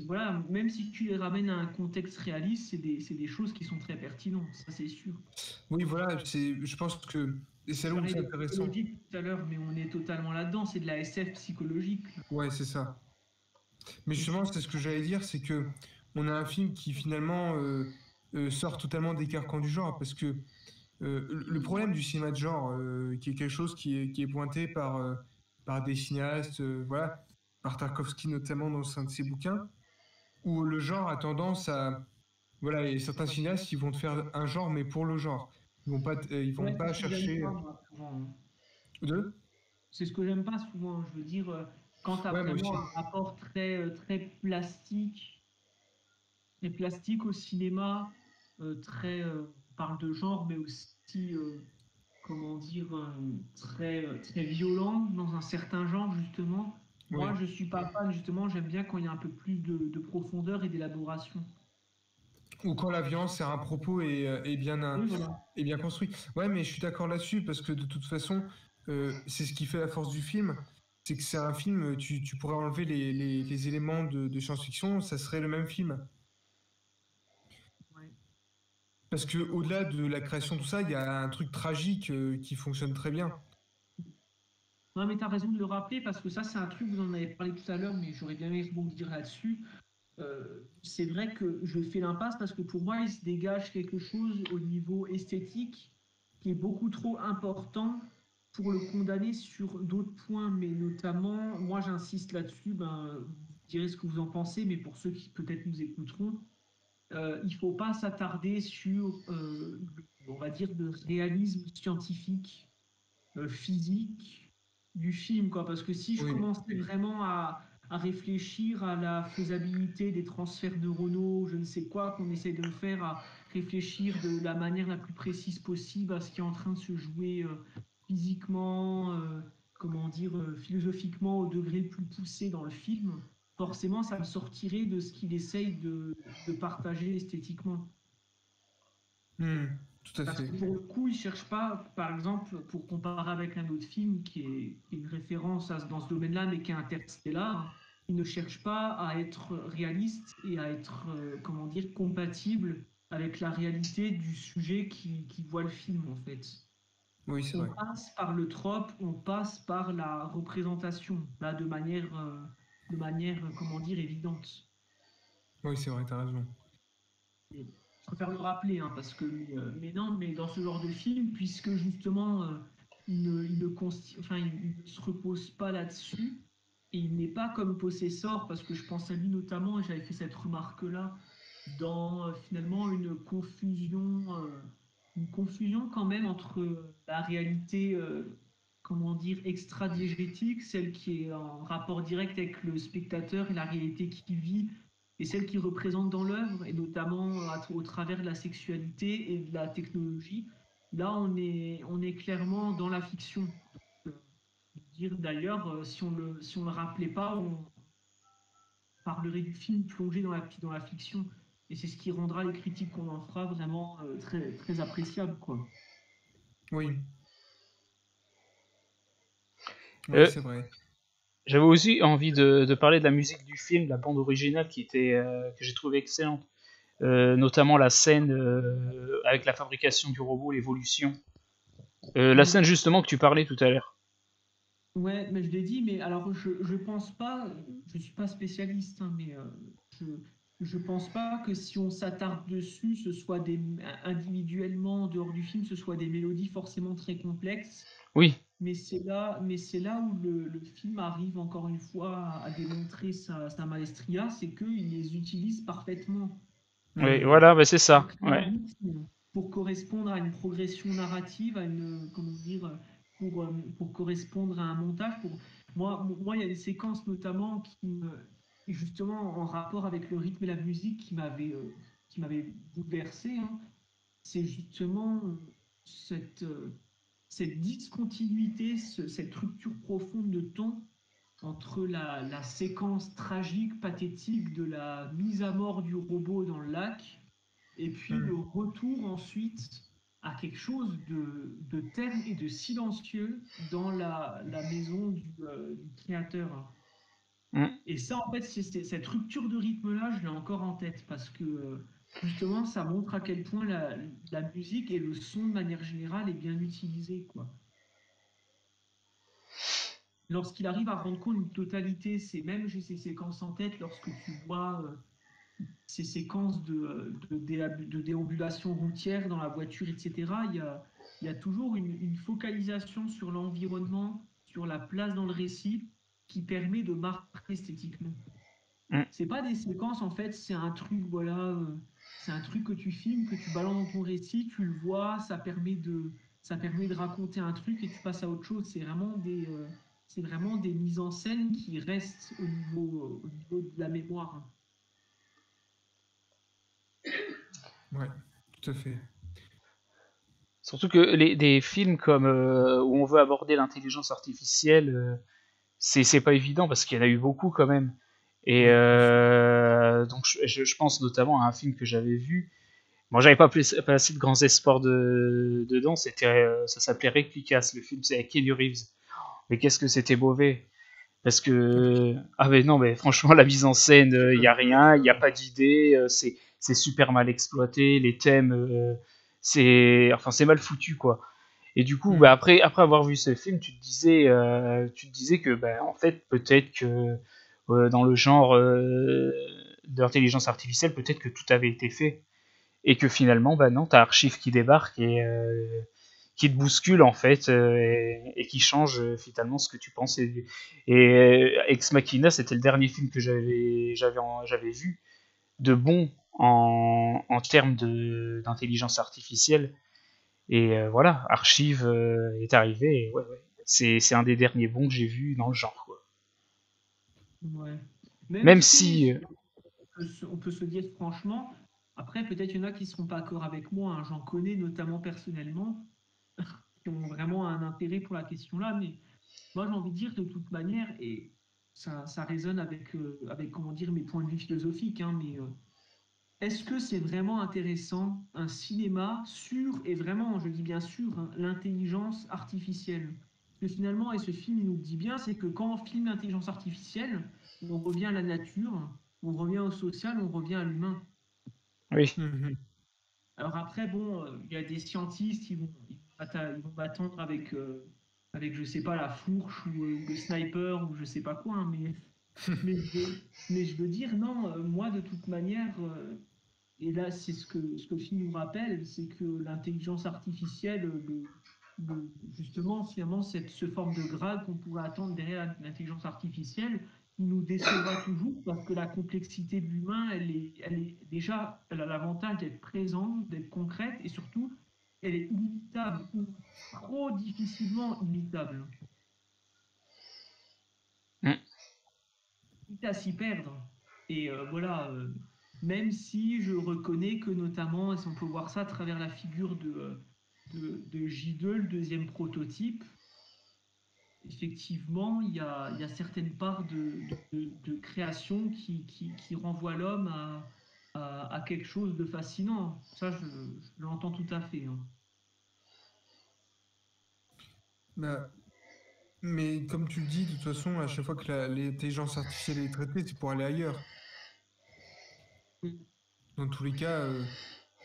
voilà, même si tu les ramènes à un contexte réaliste, c'est des choses qui sont très pertinentes, ça c'est sûr. Oui, voilà, je pense que et c'est Je là où parlais c'est de intéressant. psychologie tout à l'heure, mais on est totalement là-dedans, c'est de la SF psychologique. Ouais, c'est ça. Mais justement, c'est ce que j'allais dire, c'est que on a un film qui finalement sort totalement des carcans du genre, parce que le problème du cinéma de genre, qui est quelque chose qui est pointé par des cinéastes, voilà, par Tarkovsky notamment dans un de ses bouquins, où le genre a tendance à, voilà, et certains cinéastes, ils vont te faire un genre, mais pour le genre. Ils vont Ouais, c'est pas ce que j'aime chercher pas, moi, souvent, hein. de. C'est ce que j'aime pas souvent. Je veux dire, quand tu as Ouais, moi vraiment aussi. un rapport très plastique au cinéma, on parle de genre, mais aussi, comment dire, très violent dans un certain genre, justement. Moi, Oui. je suis pas fan, justement, j'aime bien quand il y a un peu plus de profondeur et d'élaboration. Ou quand la violence sert un propos Oui, voilà. est bien construit. Ouais, mais je suis d'accord là-dessus, parce que de toute façon, c'est ce qui fait la force du film. C'est que c'est un film, tu pourrais enlever les éléments de science-fiction, ça serait le même film. Ouais. Parce que au-delà de la création, tout ça, il y a un truc tragique qui fonctionne très bien. Non, mais tu as raison de le rappeler parce que ça, c'est un truc, vous en avez parlé tout à l'heure, mais j'aurais bien aimé rebondir là-dessus. C'est vrai que je fais l'impasse parce que pour moi, il se dégage quelque chose au niveau esthétique qui est beaucoup trop important pour le condamner sur d'autres points, mais notamment, moi j'insiste là-dessus, vous direz ce que vous en pensez, mais pour ceux qui peut-être nous écouteront, il ne faut pas s'attarder sur, on va dire, le réalisme scientifique, physique du film, quoi. Parce que si je Oui, commençais vraiment à réfléchir à la faisabilité des transferts neuronaux, je ne sais quoi, qu'on essaie de me faire, à réfléchir de la manière la plus précise possible à ce qui est en train de se jouer physiquement, comment dire, philosophiquement au degré le plus poussé dans le film, forcément ça me sortirait de ce qu'il essaye de partager esthétiquement. hmm, tout à Parce fait. que pour le coup, il ne cherche pas, par exemple, pour comparer avec un autre film qui est une référence dans ce domaine-là, mais qui est Interstellar, il ne cherche pas à être réaliste et à être, comment dire, compatible avec la réalité du sujet qui voit le film, en fait. Oui, c'est On vrai. passe par le trope, on passe par la représentation, là, de manière, comment dire, évidente. Oui, c'est vrai, t'as raison. Je préfère le rappeler, hein, parce que, mais non, mais dans ce genre de film, puisque justement, il ne se repose pas là-dessus, et il n'est pas comme Possessor, parce que je pense à lui notamment, et j'avais fait cette remarque-là, dans finalement une confusion quand même entre la réalité, comment dire, extra-diégétique, celle qui est en rapport direct avec le spectateur, et la réalité qu'il vit, et celle qu'il représente dans l'œuvre, et notamment au travers de la sexualité et de la technologie. Là, on est clairement dans la fiction. Euh, Dire d'ailleurs, si on le rappelait pas, on parlerait du film plongé dans la fiction. Et c'est ce qui rendra les critiques qu'on en fera vraiment très, très appréciables, quoi. Oui, oui, Euh, c'est vrai. J'avais aussi envie de parler de la musique du film, de la bande originale que j'ai trouvé excellente. Notamment la scène avec la fabrication du robot, l'évolution. La Mm. scène justement que tu parlais tout à l'heure. Ouais, mais je l'ai dit, mais alors je pense pas, je suis pas spécialiste, hein, mais je je pense pas que si on s'attarde dessus, ce soit individuellement en dehors du film, ce soit des mélodies forcément très complexes. Oui, Mais c'est là où le film arrive encore une fois à démontrer sa maestria, c'est qu'il les utilise parfaitement Oui, oui, voilà, bah c'est ça. avec un Ouais. rythme pour correspondre à une progression narrative, à une, comment dire, pour correspondre à un montage. Moi, il y a des séquences notamment justement en rapport avec le rythme et la musique qui m'avaient bouleversé, hein. C'est justement cette discontinuité, cette rupture profonde de ton entre la séquence tragique, pathétique de la mise à mort du robot dans le lac, et puis le hmm, retour ensuite à quelque chose de terne et de silencieux dans la maison du créateur. Mm. Et ça, en fait, cette rupture de rythme-là, je l'ai encore en tête parce que justement, ça montre à quel point la musique et le son, de manière générale, est bien utilisé, quoi. Lorsqu'il arrive à rendre compte d'une totalité, c'est même j'ai ces séquences en tête lorsque tu vois ces séquences de déambulation routière dans la voiture, etc. Il y a toujours une focalisation sur l'environnement, sur la place dans le récit, qui permet de marquer esthétiquement. Mm. C'est pas des séquences, en fait, c'est un truc, voilà, c'est un truc que tu filmes, que tu balances dans ton récit, tu le vois, ça permet de raconter un truc et tu passes à autre chose. C'est vraiment des mises en scène qui restent au niveau de la mémoire. ouais, tout à fait. Surtout que des films comme où on veut aborder l'intelligence artificielle, c'est pas évident parce qu'il y en a eu beaucoup quand même. Et Oui, bien sûr. donc je pense notamment à un film que j'avais vu. Bon, j'avais pas assez de grands espoirs dedans. Ça s'appelait Replicas. Le film, c'est avec Keanu Reeves. Mais qu'est-ce que c'était mauvais. Parce Oui, que ah mais non, mais franchement, la mise en scène, il y a rien, il y a pas d'idée, c'est super mal exploité, les thèmes, c'est mal foutu quoi. Et du coup, bah, hmm, après avoir vu ce film, tu te disais que bah, en fait peut-être que dans le genre d'intelligence artificielle, peut-être que tout avait été fait et que finalement, bah non, t'as Archive qui débarque et qui te bouscule en fait et qui change finalement ce que tu penses. Et Ex Machina, c'était le dernier film que j'avais vu de bon en termes d'intelligence artificielle. Et voilà, Archive est arrivé. Et ouais. C'est un des derniers bons que j'ai vu dans le genre, quoi. Ouais. Même Même si si, on peut se dire franchement, après peut-être il y en a qui ne seront pas d'accord avec moi, hein, j'en connais notamment personnellement, qui ont vraiment un intérêt pour la question-là, mais moi j'ai envie de dire de toute manière, et ça résonne avec comment dire, mes points de vue philosophiques, hein, mais est-ce que c'est vraiment intéressant un cinéma sur, et vraiment, je dis bien sûr, hein, l'intelligence artificielle? Parce que finalement, et ce film il nous le dit bien, c'est que quand on filme l'intelligence artificielle, on revient à la nature, on revient au social, on revient à l'humain. oui, Mhm. Alors après, bon, il y a des scientistes, ils vont m'attendre avec, je sais pas, la fourche ou le sniper ou je sais pas quoi, hein, mais je veux dire, non, moi de toute manière, et là, c'est ce que le film nous rappelle, c'est que l'intelligence artificielle, justement, finalement, ce forme de grade qu'on pourrait attendre derrière l'intelligence artificielle, qui nous décevra toujours parce que la complexité de l'humain, déjà, elle a l'avantage d'être présente, d'être concrète et surtout, elle est imitable ou trop difficilement imitable. Mm. Quitte à s'y perdre. Et voilà, même si je reconnais que notamment, si on peut voir ça à travers la figure de J2, le deuxième prototype, effectivement, il y a certaines parts de création qui renvoient l'homme à quelque chose de fascinant. Ça, je l'entends tout à fait, hein. Bah, mais comme tu le dis, de toute façon, à chaque fois que l'intelligence artificielle est traitée, c'est pour aller ailleurs. Dans tous les cas,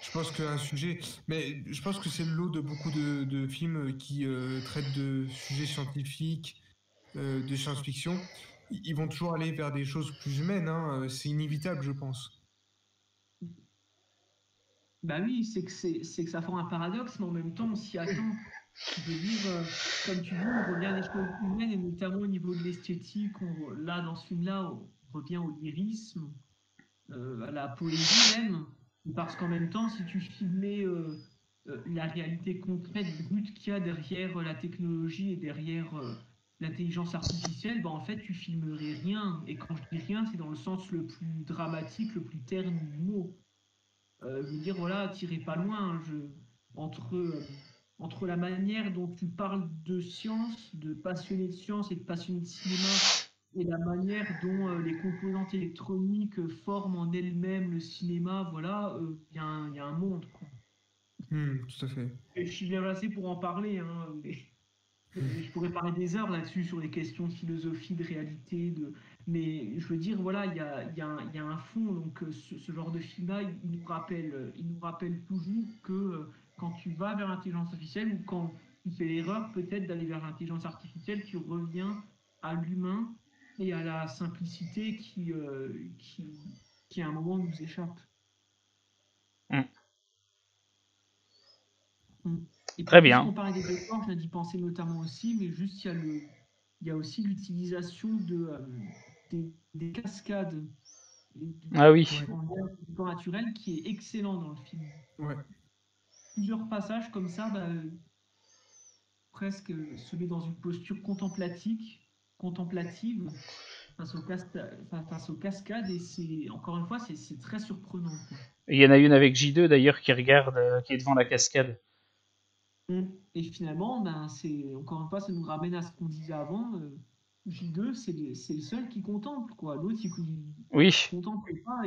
je pense qu'un sujet, mais je pense que c'est le lot de beaucoup de films qui traitent de sujets scientifiques, de science-fiction. Ils vont toujours aller vers des choses plus humaines, hein, c'est inévitable, je pense. Bah oui, c'est que ça forme un paradoxe, mais en même temps, on s'y attend. Je veux dire, comme tu dis, on revient à des choses humaines, et notamment au niveau de l'esthétique. Là, dans ce film-là, on revient au lyrisme, à la poésie même. Parce qu'en même temps, si tu filmais la réalité concrète, brute qu'il y a derrière la technologie et derrière l'intelligence artificielle, bah, en fait, tu filmerais rien. Et quand je dis rien, c'est dans le sens le plus dramatique, le plus terne du mot. Je veux dire, voilà, tirez pas loin, hein, entre la manière dont tu parles de science, de passionné de science et de passionné de cinéma, et la manière dont les composantes électroniques forment en elles-mêmes le cinéma, voilà, il y a un monde, quoi. Tout à fait. Et je suis bien placé pour en parler, hein, mais je pourrais parler des heures là-dessus sur les questions de philosophie, de réalité, mais je veux dire, voilà, il y a un fond. Donc, ce genre de film-là, il nous rappelle toujours que quand tu vas vers l'intelligence artificielle ou quand tu fais l'erreur peut-être d'aller vers l'intelligence artificielle, tu reviens à l'humain et à la simplicité qui à un moment nous échappe. Mm. Mm. Et puis, Très puisqu'on bien. parlait des décors, je viens d'y penser notamment aussi, mais juste il y a aussi l'utilisation des cascades Ah oui. Ouais, en l'air du temps naturel qui est excellent dans le film. ouais. Plusieurs passages comme ça, bah, presque se met dans une posture contemplative face aux cascades, et c'est, encore une fois, c'est très surprenant, quoi. Il y en a une avec J2 d'ailleurs qui regarde, qui est devant la cascade. Mm. Et finalement, ben, encore une fois, ça nous ramène à ce qu'on disait avant. J2, c'est le seul qui contemple, quoi. L'autre, il Oui. contemple pas.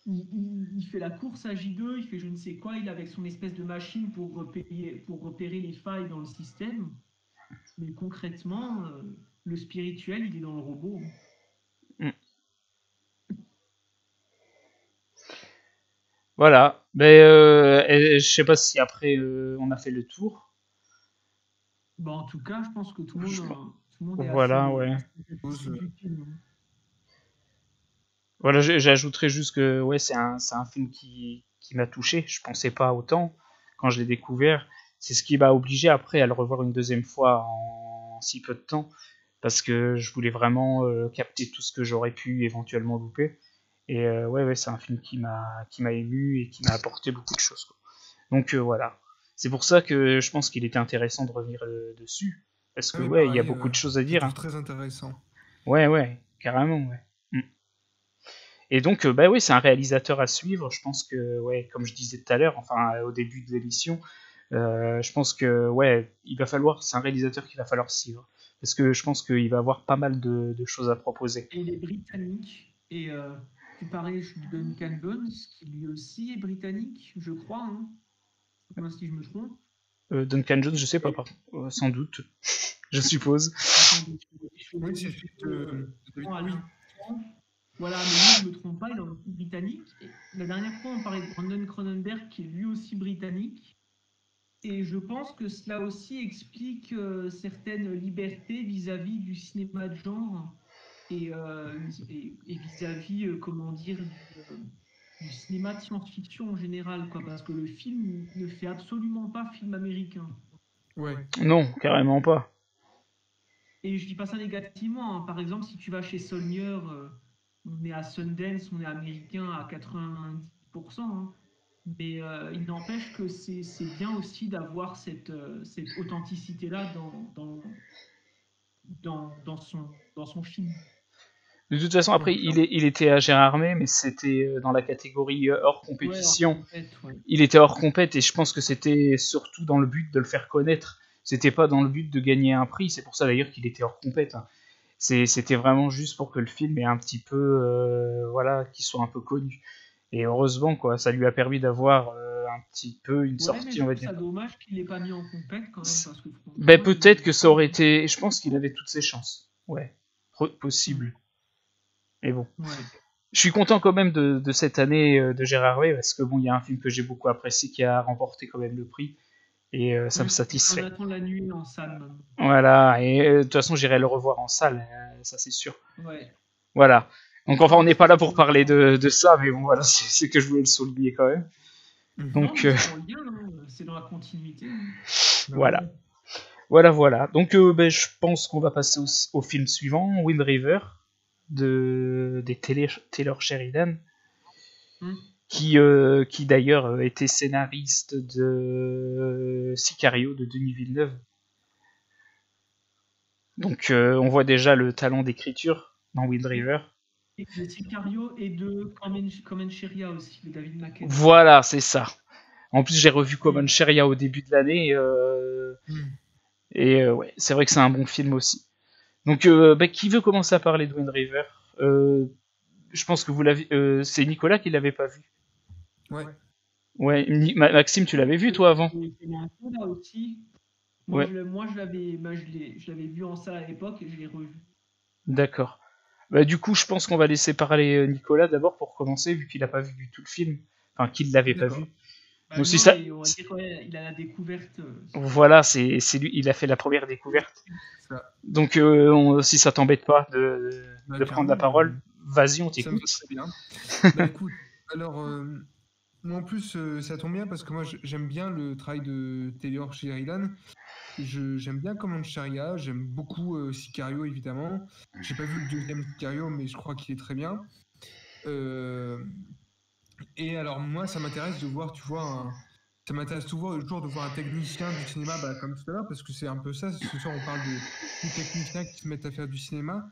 Il fait la course à J2, il fait je ne sais quoi. Il est avec son espèce de machine pour repérer les failles dans le système. Mais concrètement, le spirituel, il est dans le robot. Mm. Voilà. Ben, je sais pas si après on a fait le tour. Bon, en tout cas, je pense que Je- tout le monde est Voilà, ouais. assez satisfait du film, hein. Voilà, j'ajouterais juste que ouais, c'est un film qui m'a touché. Je pensais pas autant quand je l'ai découvert. C'est ce qui m'a obligé après à le revoir une deuxième fois en si peu de temps, parce que je voulais vraiment capter tout ce que j'aurais pu éventuellement louper. Et ouais, c'est un film qui m'a ému et qui m'a apporté beaucoup de choses, quoi. Donc voilà. C'est pour ça que je pense qu'il était intéressant de revenir dessus. Parce Ah que oui, ouais, il y a pareil, beaucoup de choses à je le dire, trouve hein. très intéressant. Ouais, carrément, ouais. Mm. Et donc, bah oui, c'est un réalisateur à suivre. Je pense que, ouais, comme je disais tout à l'heure, enfin au début de l'émission, je pense que, ouais, c'est un réalisateur qu'il va falloir suivre. Parce que je pense qu'il va avoir pas mal de choses à proposer. Et il est britannique. Et tu parlais de Duncan Jones, qui lui aussi est britannique, je crois. Hein. Moi, si je me trompe. Duncan Jones, je sais pas, sans doute, je suppose. Attendez, je Oui, vais c'est dire celui de David à Bowie. l'instant. Voilà, mais lui, je ne me trompe pas, il est aussi britannique. Et la dernière fois, on parlait de Brandon Cronenberg, qui est lui aussi britannique. Et je pense que cela aussi explique certaines libertés vis-à-vis du cinéma de genre et vis-à-vis, comment dire, du cinéma de science-fiction en général, quoi, parce que le film ne fait absolument pas film américain. Ouais. Non, carrément pas. Et je dis pas ça négativement, hein. Par exemple, si tu vas chez Saulnier, on est à Sundance, on est américain à 90%, hein. Mais il n'empêche que c'est bien aussi d'avoir cette authenticité-là dans son film. De toute façon, après, Donc, il était à Gérardmer, mais c'était dans la catégorie hors Ouais, hors compétition. compète, ouais. Il était hors compète et je pense que c'était surtout dans le but de le faire connaître. C'était pas dans le but de gagner un prix. C'est pour ça d'ailleurs qu'il était hors compète, hein. C'était vraiment juste pour que le film ait un petit peu, voilà, qu'il soit un peu connu. Et heureusement, quoi, ça lui a permis d'avoir un petit peu une Ouais, mais sortie, je on va trouve dire. ça dommage qu'il l'ait pas mis en compète quand même, parce que Ben franchement, peut-être que ça aurait été. Je pense qu'il avait toutes ses chances. Ouais, possible. Mais bon. Ouais. Je suis content quand même de cette année de Gérard Way parce que bon, il y a un film que j'ai beaucoup apprécié qui a remporté quand même le prix et ça me On satisfait. attend la nuit en salle maintenant. Voilà, et de toute façon, j'irai le revoir en salle, ça c'est sûr. Ouais. Voilà. Donc enfin, on n'est Parce pas que là pour parler de ça, mais bon, voilà, c'est que je voulais le souligner quand même. Mhm. Non, Donc mais c'est en lien, hein. C'est dans la continuité, hein. voilà. Voilà. Donc ben, je pense qu'on va passer au film suivant, Wind River, des Taylor Sheridan. Qui d'ailleurs était scénariste de Sicario de Denis Villeneuve. Donc on voit déjà le talent d'écriture dans Wind River. Et de Sicario et de Comancheria aussi, de David Mackenzie. Voilà, c'est ça. En plus, j'ai revu Comancheria au début de l'année. Et ouais, c'est vrai que c'est un bon film aussi. Donc, bah, qui veut commencer à parler de Wind River Je pense que vous l'avez. C'est Nicolas qui l'avait pas vu. Ouais. Ouais, Maxime, tu l'avais vu toi avant? Là aussi. Ouais. Moi, je l'avais vu en salle à l'époque et je l'ai revu. D'accord. Bah, du coup, je pense qu'on va laisser parler Nicolas d'abord pour commencer, vu qu'il n'a pas vu du tout le film. Enfin, qu'il l'avait pas vu. Bah, Donc, non, ça. on va dire qu'il a la découverte. Voilà, c'est lui, il a fait la première découverte. Ça. Donc, si ça t'embête pas de prendre la parole, vas-y, on Ça me t'écoute. va très bien. Bah écoute, alors, moi en plus, ça tombe bien parce que moi j'aime bien le travail de Taylor Sheridan. J'aime bien Comancheria, j'aime beaucoup Sicario évidemment. J'ai pas vu le deuxième Sicario, mais je crois qu'il est très bien. Et alors moi, ça m'intéresse de voir, tu vois, ça m'intéresse toujours de voir un technicien du cinéma, bah, comme tout à l'heure, parce que c'est un peu ça. Ce soir, on parle de techniciens qui se mettent à faire du cinéma,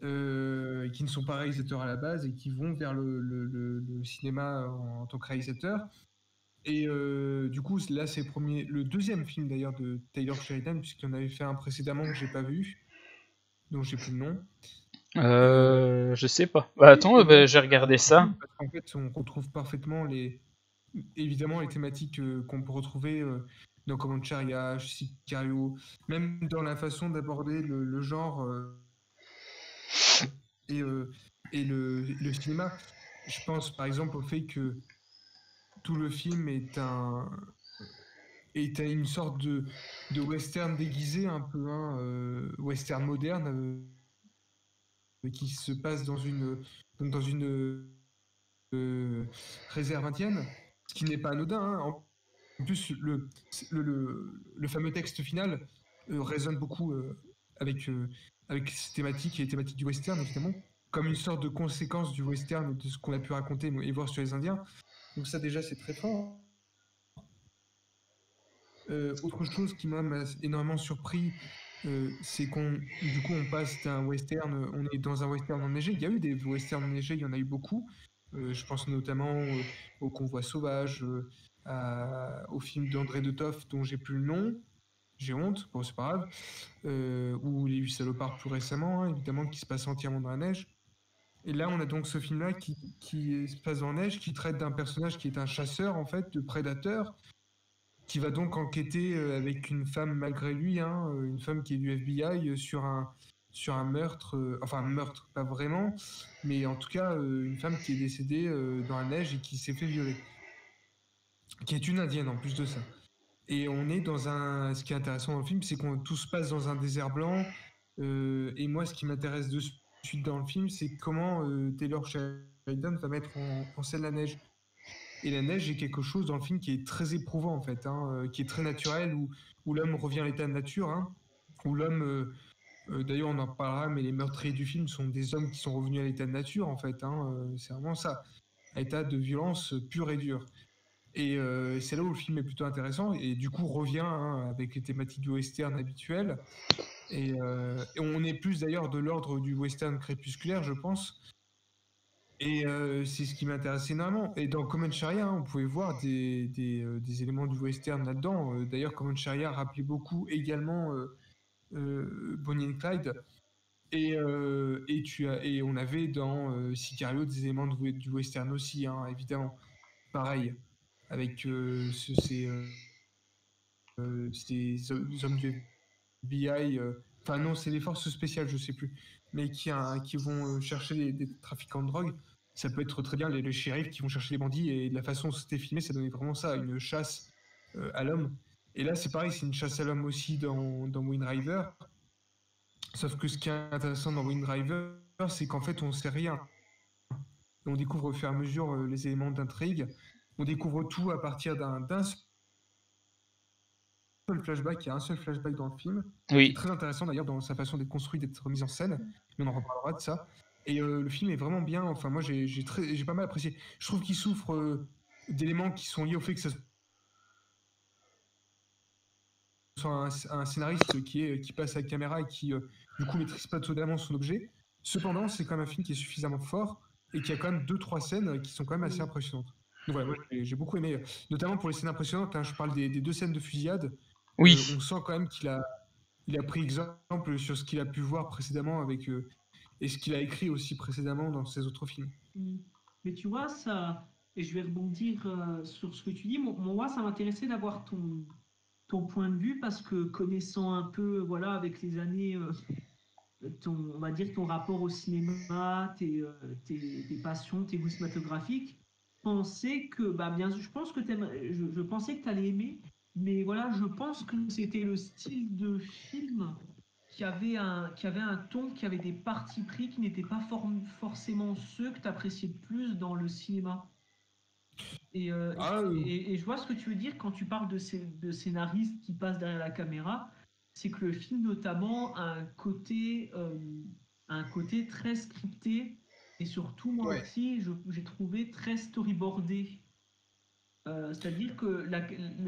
qui ne sont pas réalisateurs à la base et qui vont vers le cinéma en tant que réalisateur. Et du coup, là, c'est le deuxième film d'ailleurs de Taylor Sheridan, puisqu'il en avait fait un précédemment que j'ai pas vu, dont j'ai plus le nom. Je sais pas. Bah, attends, bah, j'ai regardé ça. Parce qu'en fait, on retrouve parfaitement évidemment les thématiques qu'on peut retrouver dans Comancheria, Sicario, même dans la façon d'aborder le genre et le cinéma. Je pense par exemple au fait que tout le film est une sorte de western déguisé, un peu western moderne, qui se passe dans une réserve indienne, ce qui n'est pas anodin, hein. En plus, le fameux texte final résonne beaucoup avec ces thématiques et les thématiques du western, évidemment, comme une sorte de conséquence du western et de ce qu'on a pu raconter et voir sur les Indiens. Donc ça, déjà, c'est très fort. Autre chose qui m'a énormément surpris, c'est du coup, on passe d'un western, on est dans un western enneigé. Il y a eu des westerns enneigés, il y en a eu beaucoup. Je pense notamment au Convoi sauvage, au film d'André de Toff, dont j'ai plus le nom. J'ai honte, bon, c'est pas grave. Ou Les 8 salopards plus récemment, hein, évidemment, qui se passe entièrement dans la neige. Et là, on a donc ce film-là qui se passe dans la neige, qui traite d'un personnage qui est un chasseur, en fait, de prédateurs, qui va donc enquêter avec une femme malgré lui, hein, une femme qui est du FBI, sur un meurtre, enfin un meurtre, pas vraiment, mais en tout cas une femme qui est décédée dans la neige et qui s'est fait violer, qui est une indienne en plus de ça. Et on est dans un... Ce qui est intéressant dans le film, c'est qu'on tout se passe dans un désert blanc. Et moi, ce qui m'intéresse de suite dans le film, c'est comment Taylor Sheridan va mettre en scène la neige. Et la neige est quelque chose dans le film qui est très éprouvant, en fait, hein, qui est très naturel, où l'homme revient à l'état de nature, hein, où l'homme, d'ailleurs on en parlera, mais les meurtriers du film sont des hommes qui sont revenus à l'état de nature, en fait, hein, c'est vraiment ça, à l'état de violence pure et dure. Et c'est là où le film est plutôt intéressant, et du coup revient hein, avec les thématiques du western habituelles. Et on est plus d'ailleurs de l'ordre du western crépusculaire, je pense. Et c'est ce qui m'intéresse énormément. Et dans Common Sharia, hein, on pouvait voir des éléments du western là-dedans. D'ailleurs, Common Sharia rappelait beaucoup également Bonnie and Clyde. Et on avait dans Sicario des éléments du western aussi, hein, évidemment. Pareil, avec ces hommes du FBI. Enfin, non, c'est les forces spéciales, je sais plus. Mais qui vont chercher des trafiquants de drogue. Ça peut être très bien les shérifs qui vont chercher les bandits. Et de la façon dont c'était filmé, ça donnait vraiment ça, une chasse à l'homme. Et là, c'est pareil, c'est une chasse à l'homme aussi dans Wind River. Sauf que ce qui est intéressant dans Wind River, c'est qu'en fait, on sait rien. On découvre au fur et à mesure les éléments d'intrigue. On découvre tout à partir d'un seul flashback. Il y a un seul flashback dans le film, qui est très intéressant d'ailleurs dans sa façon d'être construit, d'être mise en scène. Mais on en reparlera de ça. Et le film est vraiment bien. Enfin, moi, j'ai pas mal apprécié. Je trouve qu'il souffre d'éléments qui sont liés au fait que ça soit un scénariste qui passe à la caméra et qui, du coup, maîtrise pas totalement son objet. Cependant, c'est quand même un film qui est suffisamment fort et qui a quand même 2-3 scènes qui sont quand même assez impressionnantes. Donc voilà, moi, j'ai beaucoup aimé, notamment pour les scènes impressionnantes. Hein, je parle des 2 scènes de fusillade. Oui. On sent quand même qu'il a pris exemple sur ce qu'il a pu voir précédemment et ce qu'il a écrit aussi précédemment dans ses autres films. Mais tu vois, ça, et je vais rebondir sur ce que tu dis, moi, ça m'intéressait d'avoir ton point de vue parce que connaissant un peu, voilà, avec les années, on va dire ton rapport au cinéma, tes passions, tes goûts cinématographiques, bien sûr, je pense que je pensais que tu allais aimer, mais voilà, je pense que c'était le style de film qui avait un ton, qui avait des partis pris qui n'étaient pas forcément ceux que tu appréciais le plus dans le cinéma. Et je vois ce que tu veux dire quand tu parles de scénaristes qui passent derrière la caméra, c'est que le film notamment a un côté très scripté et surtout moi aussi j'ai trouvé très storyboardé. C'est-à-dire que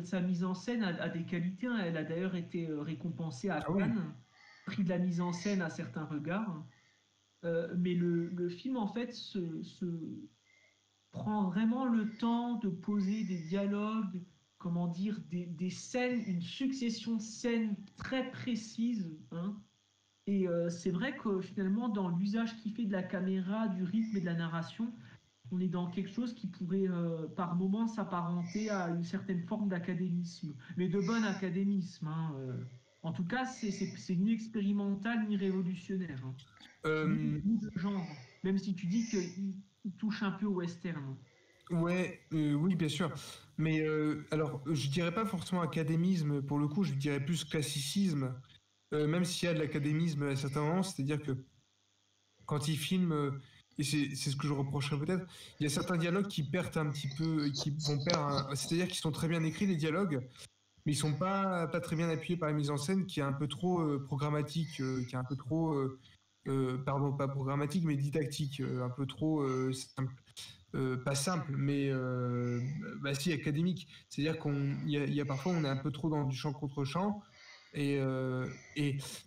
sa mise en scène a des qualités, hein. Elle a d'ailleurs été récompensée à Cannes, prix de la mise en scène à certains regards. Mais le film en fait se prend vraiment le temps de poser des dialogues, comment dire, des scènes, une succession de scènes très précises, hein. Et c'est vrai que finalement, dans l'usage qu'il fait de la caméra, du rythme et de la narration, on est dans quelque chose qui pourrait par moments s'apparenter à une certaine forme d'académisme, mais de bon académisme, hein. En tout cas, c'est ni expérimental ni révolutionnaire, hein. Ni de genre, même si tu dis qu'il touche un peu au western. Oui, bien sûr. Mais alors, je dirais pas forcément académisme pour le coup, je dirais plus classicisme, même s'il y a de l'académisme à certains moments, c'est-à-dire que quand il filme et c'est ce que je reprocherais peut-être, il y a certains dialogues qui perdent un petit peu, qui vont perdre, c'est-à-dire qu'ils sont très bien écrits, les dialogues, mais ils sont pas très bien appuyés par la mise en scène qui est un peu trop programmatique, qui est un peu trop, pardon, pas programmatique, mais didactique, un peu trop simple. Pas simple, mais bah si, académique. C'est-à-dire il y a parfois on est un peu trop dans du champ contre champ. Et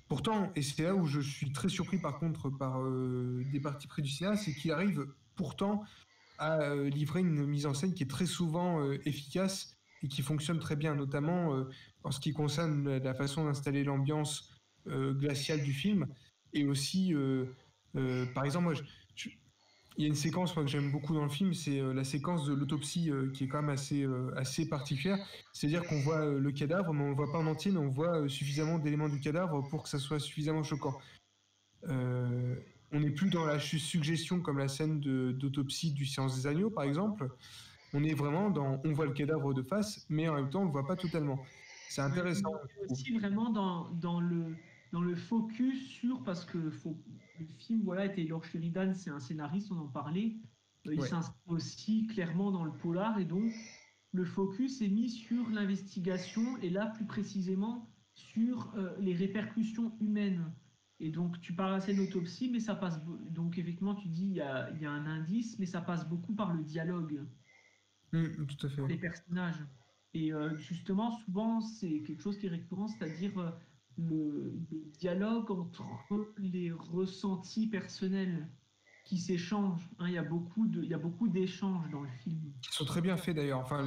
pourtant, et c'est là où je suis très surpris par contre par des parties pris du cinéma, c'est qu'il arrive pourtant à livrer une mise en scène qui est très souvent efficace et qui fonctionne très bien, notamment en ce qui concerne la façon d'installer l'ambiance glaciale du film. Et aussi, par exemple, il y a une séquence moi, que j'aime beaucoup dans le film, c'est la séquence de l'autopsie qui est quand même assez particulière. C'est-à-dire qu'on voit le cadavre, mais on ne le voit pas en entier, mais on voit suffisamment d'éléments du cadavre pour que ça soit suffisamment choquant. Euh, on n'est plus dans la suggestion comme la scène d'autopsie du Silence des agneaux, par exemple. On est vraiment dans, on voit le cadavre de face, mais en même temps, on ne le voit pas totalement. C'est Ouais, intéressant, mais je trouve. aussi vraiment dans le focus sur, parce que le film, voilà, Taylor Sheridan, c'est un scénariste, on en parlait, il Ouais. s'inscrit aussi clairement dans le polar, et donc le focus est mis sur l'investigation, et là plus précisément sur les répercussions humaines. Et donc tu parles assez d'autopsie, mais ça passe, donc effectivement tu dis il y a un indice, mais ça passe beaucoup par le dialogue Tout à fait. les personnages. Et justement, souvent, c'est quelque chose qui est récurrent, c'est-à-dire le dialogue entre les ressentis personnels qui s'échangent. Hein, il y a beaucoup d'échanges dans le film. Qui sont très bien faits d'ailleurs. Enfin,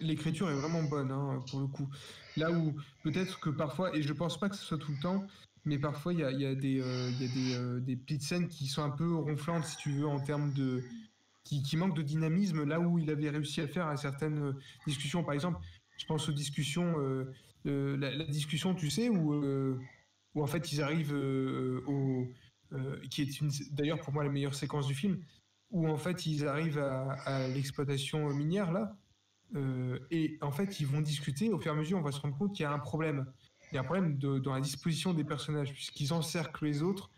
l'écriture est vraiment bonne hein, pour le coup. Là où peut-être que parfois, et je pense pas que ce soit tout le temps, mais parfois il y a des petites scènes qui sont un peu ronflantes, si tu veux, en termes de, qui manquent de dynamisme. Là où il avait réussi à le faire à certaines discussions, par exemple, je pense aux discussions, la discussion, tu sais, où en fait ils arrivent qui est d'ailleurs pour moi la meilleure séquence du film, où en fait ils arrivent à l'exploitation minière là, et en fait ils vont discuter, au fur et à mesure on va se rendre compte qu'il y a un problème. Il y a un problème dans la disposition des personnages, puisqu'ils encerclent les autres,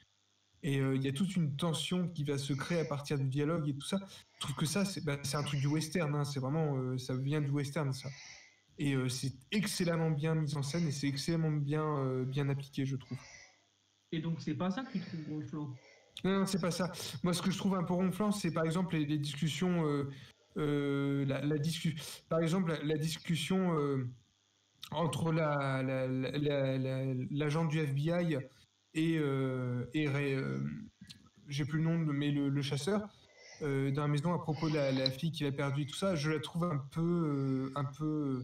et il y a toute une tension qui va se créer à partir du dialogue et tout ça. Je trouve que ça, c'est un truc du western, hein, c'est vraiment, ça vient du western ça. Et c'est excellemment bien mis en scène, et c'est excellemment bien appliqué, je trouve. Et donc, c'est pas ça que tu trouves gonflant. Non, non, c'est pas ça. Moi, ce que je trouve un peu ronflant, c'est par exemple les discussions, par exemple la discussion entre l'agent du FBI et j'ai plus le nom, mais le chasseur dans la maison à propos de la fille qu'il a perdue et tout ça. Je la trouve un peu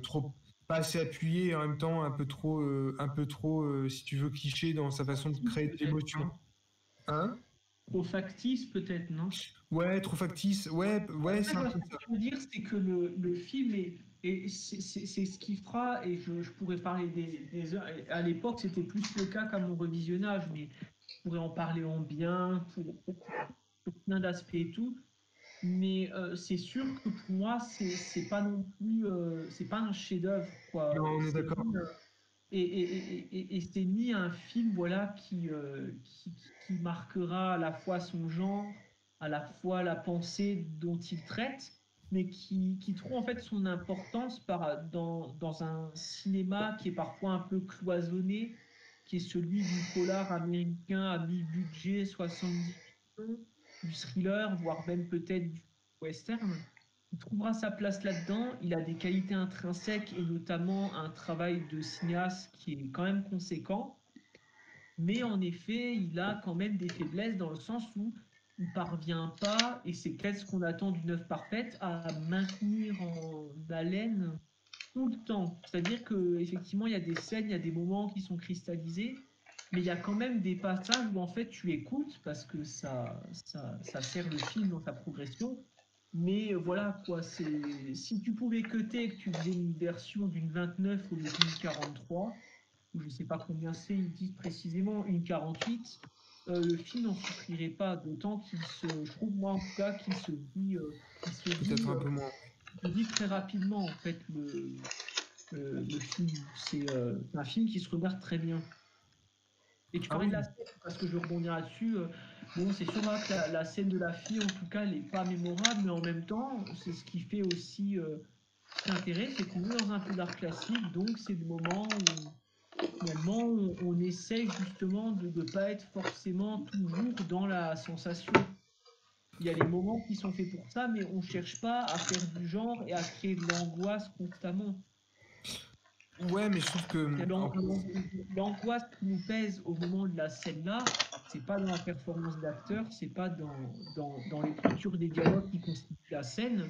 trop, pas assez appuyée et en même temps un peu trop, si tu veux, cliché dans sa façon de créer de Peut-être, l'émotion. non. Hein? Trop factice, peut-être, non. Ouais, trop factice. Ouais, Après, c'est je un vois peu ce ça. que tu veux dire, c'est que le film et c'est ce qui fera, et je pourrais parler des heures. Et à l'époque, c'était plus le cas qu'à mon revisionnage, mais je pourrais en parler en bien, pour plein d'aspects et tout. Mais c'est sûr que pour moi, c'est pas non plus, c'est pas un chef-d'œuvre, quoi. Non, on est d'accord. Et c'est ni un film, voilà, qui marquera à la fois son genre, à la fois la pensée dont il traite, mais qui trouve en fait son importance dans un cinéma qui est parfois un peu cloisonné, qui est celui du polar américain à mi-budget, 70 millions, du thriller, voire même peut-être du western. Il trouvera sa place là-dedans. Il a des qualités intrinsèques et notamment un travail de cinéaste qui est quand même conséquent. Mais en effet, il a quand même des faiblesses dans le sens où il parvient pas, et c'est peut-être ce qu'on attend d'une œuvre parfaite, à maintenir en haleine tout le temps. C'est-à-dire qu'effectivement, il y a des scènes, il y a des moments qui sont cristallisés, mais il y a quand même des passages où en fait tu écoutes parce que ça sert le film dans sa progression. Mais voilà quoi, c'est si tu pouvais cutter et que tu faisais une version d'une 29 au lieu d'une 43, ou je ne sais pas combien c'est, ils disent précisément une 48, le film n'en souffrirait pas, d'autant je trouve moi en tout cas, Peut-être un peu moins. il se vit très rapidement en fait le film. C'est un film qui se regarde très bien. Et tu Ah parlais de oui. la scène, parce que je rebondis là-dessus. Bon, c'est sûr là, que la scène de la fille, en tout cas, elle n'est pas mémorable, mais en même temps, c'est ce qui fait aussi l'intérêt, c'est qu'on est dans un polar classique, donc c'est le moment où finalement on essaye justement de ne pas être forcément toujours dans la sensation. Il y a les moments qui sont faits pour ça, mais on ne cherche pas à faire du genre et à créer de l'angoisse constamment. Ouais, mais je trouve que L'angoisse qui nous pèse au moment de la scène-là, c'est pas dans la performance d'acteur, c'est pas dans l'écriture des dialogues qui constituent la scène,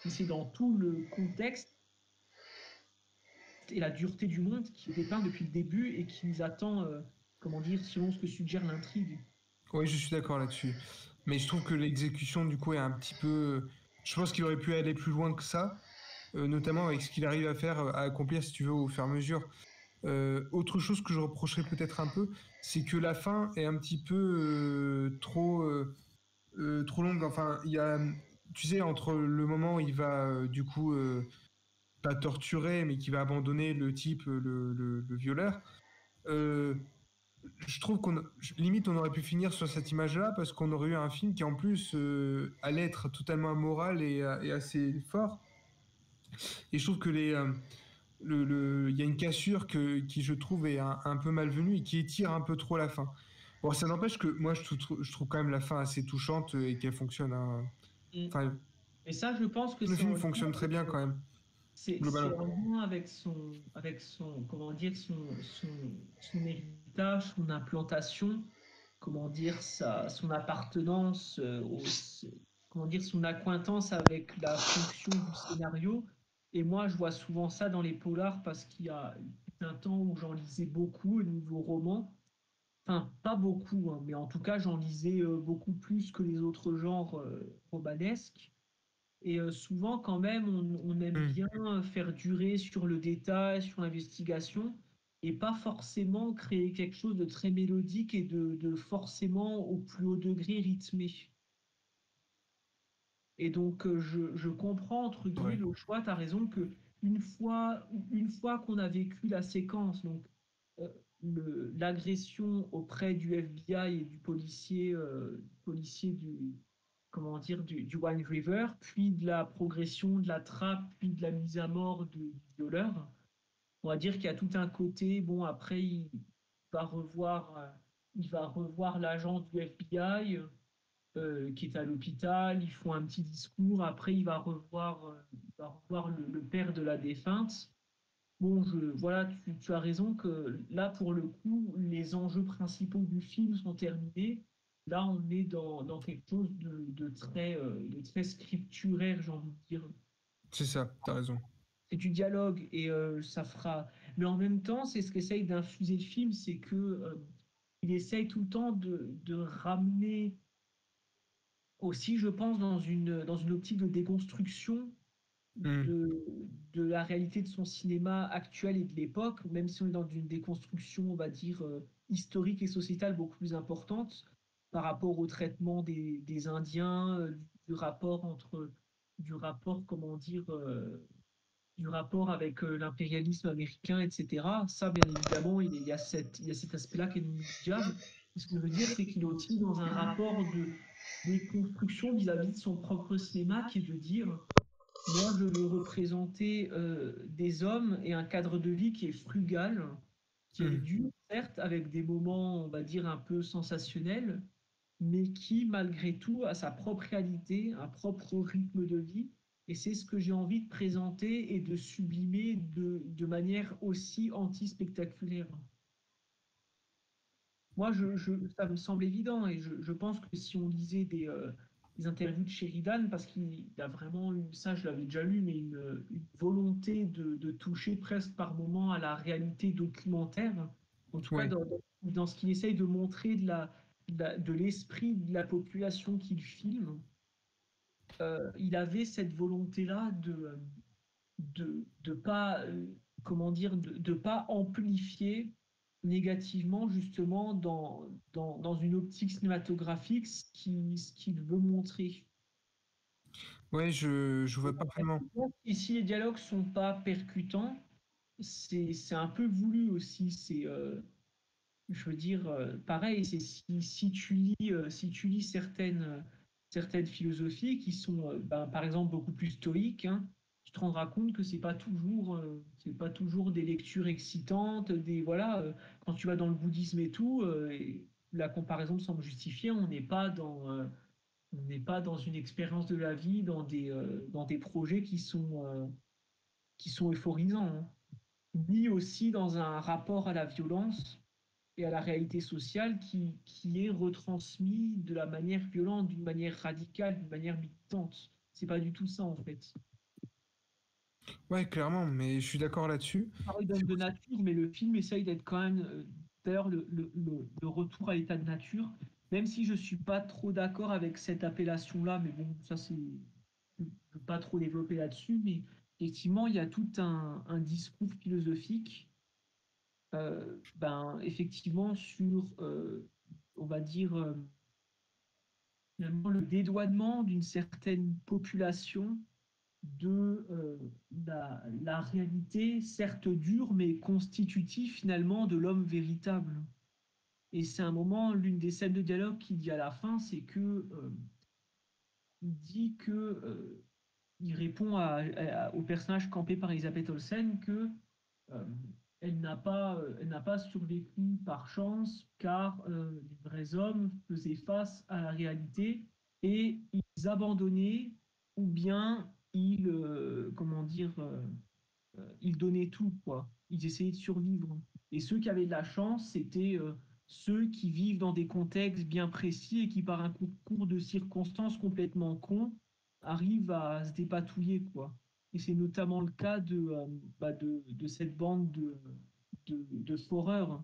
mais c'est dans tout le contexte et la dureté du monde qui est dépeint depuis le début et qui nous attend, comment dire, selon ce que suggère l'intrigue. oui, je suis d'accord là-dessus. Mais je trouve que l'exécution, du coup, est un petit peu. Je pense qu'il aurait pu aller plus loin que ça, notamment avec ce qu'il arrive à faire, à accomplir, si tu veux, au fur et à mesure. Autre chose que je reprocherais peut-être un peu, c'est que la fin est un petit peu trop longue. Enfin, il y a, tu sais, entre le moment où il va, du coup, pas torturer, mais qui va abandonner le type, le violeur. euh, je trouve limite on aurait pu finir sur cette image-là parce qu'on aurait eu un film qui en plus allait être totalement amoral et assez fort. Et je trouve que il y a une cassure qui je trouve est un peu malvenue et qui étire un peu trop la fin. Bon, ça n'empêche que moi je trouve quand même la fin assez touchante et qu'elle fonctionne, hein. Mm. Enfin, Et ça, je pense que le c'est en film lien fonctionne très avec, bien quand même, c'est globalement. en lien avec son, comment dire, son héritage, son implantation, comment dire, son appartenance, comment dire, son accointance avec la fonction du scénario. Et moi, je vois souvent ça dans les polars parce qu'il y a eu un temps où j'en lisais beaucoup, au niveau roman. Enfin, pas beaucoup, hein, mais en tout cas, j'en lisais beaucoup plus que les autres genres romanesques. Et souvent, quand même, on aime Hmm. bien faire durer sur le détail, sur l'investigation, et pas forcément créer quelque chose de très mélodique et de forcément au plus haut degré rythmé. Et donc, je comprends, entre guillemets, Ouais. le choix. Tu as raison que une fois qu'on a vécu la séquence, donc euh, l'agression auprès du FBI et du policier comment dire, du Wine River, puis de la progression de la trappe, puis de la mise à mort du violeur. On va dire qu'il y a tout un côté, bon, après, va revoir, euh, il va revoir l'agent du FBI qui est à l'hôpital, ils font un petit discours, après il va revoir le père de la défunte. Bon, voilà, tu as raison que là, pour le coup, les enjeux principaux du film sont terminés. Là, on est dans quelque chose de très scripturaire, j'ai envie de dire. C'est ça, t'as raison. C'est du dialogue et ça fera. Mais en même temps, c'est ce qu'essaye d'infuser le film, c'est que il essaye tout le temps de ramener aussi, je pense, dans une optique de déconstruction Hmm. de, de la réalité de son cinéma actuel et de l'époque, même si on est dans une déconstruction, on va dire, historique et sociétale beaucoup plus importante par rapport au traitement des Indiens, du rapport du rapport, comment dire, du rapport avec l'impérialisme américain, etc. Ça, bien évidemment, il y a cet aspect-là qui est non négligeable. Ce que je veux dire, c'est qu'il est aussi dans un rapport de déconstruction vis-à-vis de son propre cinéma, qui est de dire moi, je veux représenter des hommes et un cadre de vie qui est frugal, qui est Hmm. dur, certes, avec des moments, on va dire, un peu sensationnels, mais qui, malgré tout, a sa propre réalité, un propre rythme de vie. Et c'est ce que j'ai envie de présenter et de sublimer de manière aussi anti-spectaculaire. Moi, ça me semble évident et je pense que si on lisait des interviews de Sheridan, parce qu'il a vraiment eu, ça je l'avais déjà lu, mais une volonté de toucher presque par moment à la réalité documentaire, en tout cas Ouais. dans ce qu'il essaye de montrer de l'esprit de la population qu'il filme, il avait cette volonté-là de pas, comment dire, de pas amplifier négativement justement dans une optique cinématographique ce qu'il veut montrer. Ouais, je vois parfaitement. Et si les dialogues sont pas percutants, c'est un peu voulu aussi. Je veux dire, pareil, c'est si tu lis certaines philosophies qui sont, par exemple, beaucoup plus stoïques, hein, tu te rendras compte que c'est pas toujours des lectures excitantes, voilà, quand tu vas dans le bouddhisme et tout, et la comparaison me semble justifiée, on n'est pas dans une expérience de la vie, dans des projets qui sont euphorisants, hein, ni aussi dans un rapport à la violence et à la réalité sociale qui est retransmis de la manière violente, d'une manière radicale, d'une manière militante. C'est pas du tout ça en fait. Ouais, clairement, mais je suis d'accord là-dessus. On parle C'est d'homme de pour ça- nature, mais le film essaye d'être quand même, d'ailleurs, le retour à l'état de nature, même si je suis pas trop d'accord avec cette appellation-là, mais bon, ça c'est, je ne veux pas trop développer là-dessus, mais effectivement, il y a tout un discours philosophique, effectivement, sur, on va dire, finalement le dédouanement d'une certaine population de la réalité, certes dure, mais constitutive finalement de l'homme véritable. Et c'est un moment, l'une des scènes de dialogue qu'il dit à la fin, c'est que il dit que il répond au personnage campé par Elisabeth Olsen que euh, elle n'a pas survécu par chance car les vrais hommes faisaient face à la réalité et ils abandonnaient ou bien comment dire, ils donnaient tout, quoi. Ils essayaient de survivre. Et ceux qui avaient de la chance, c'était ceux qui vivent dans des contextes bien précis et qui, par un concours de circonstances complètement con, arrivent à se dépatouiller, quoi. Et c'est notamment le cas de cette bande de foreurs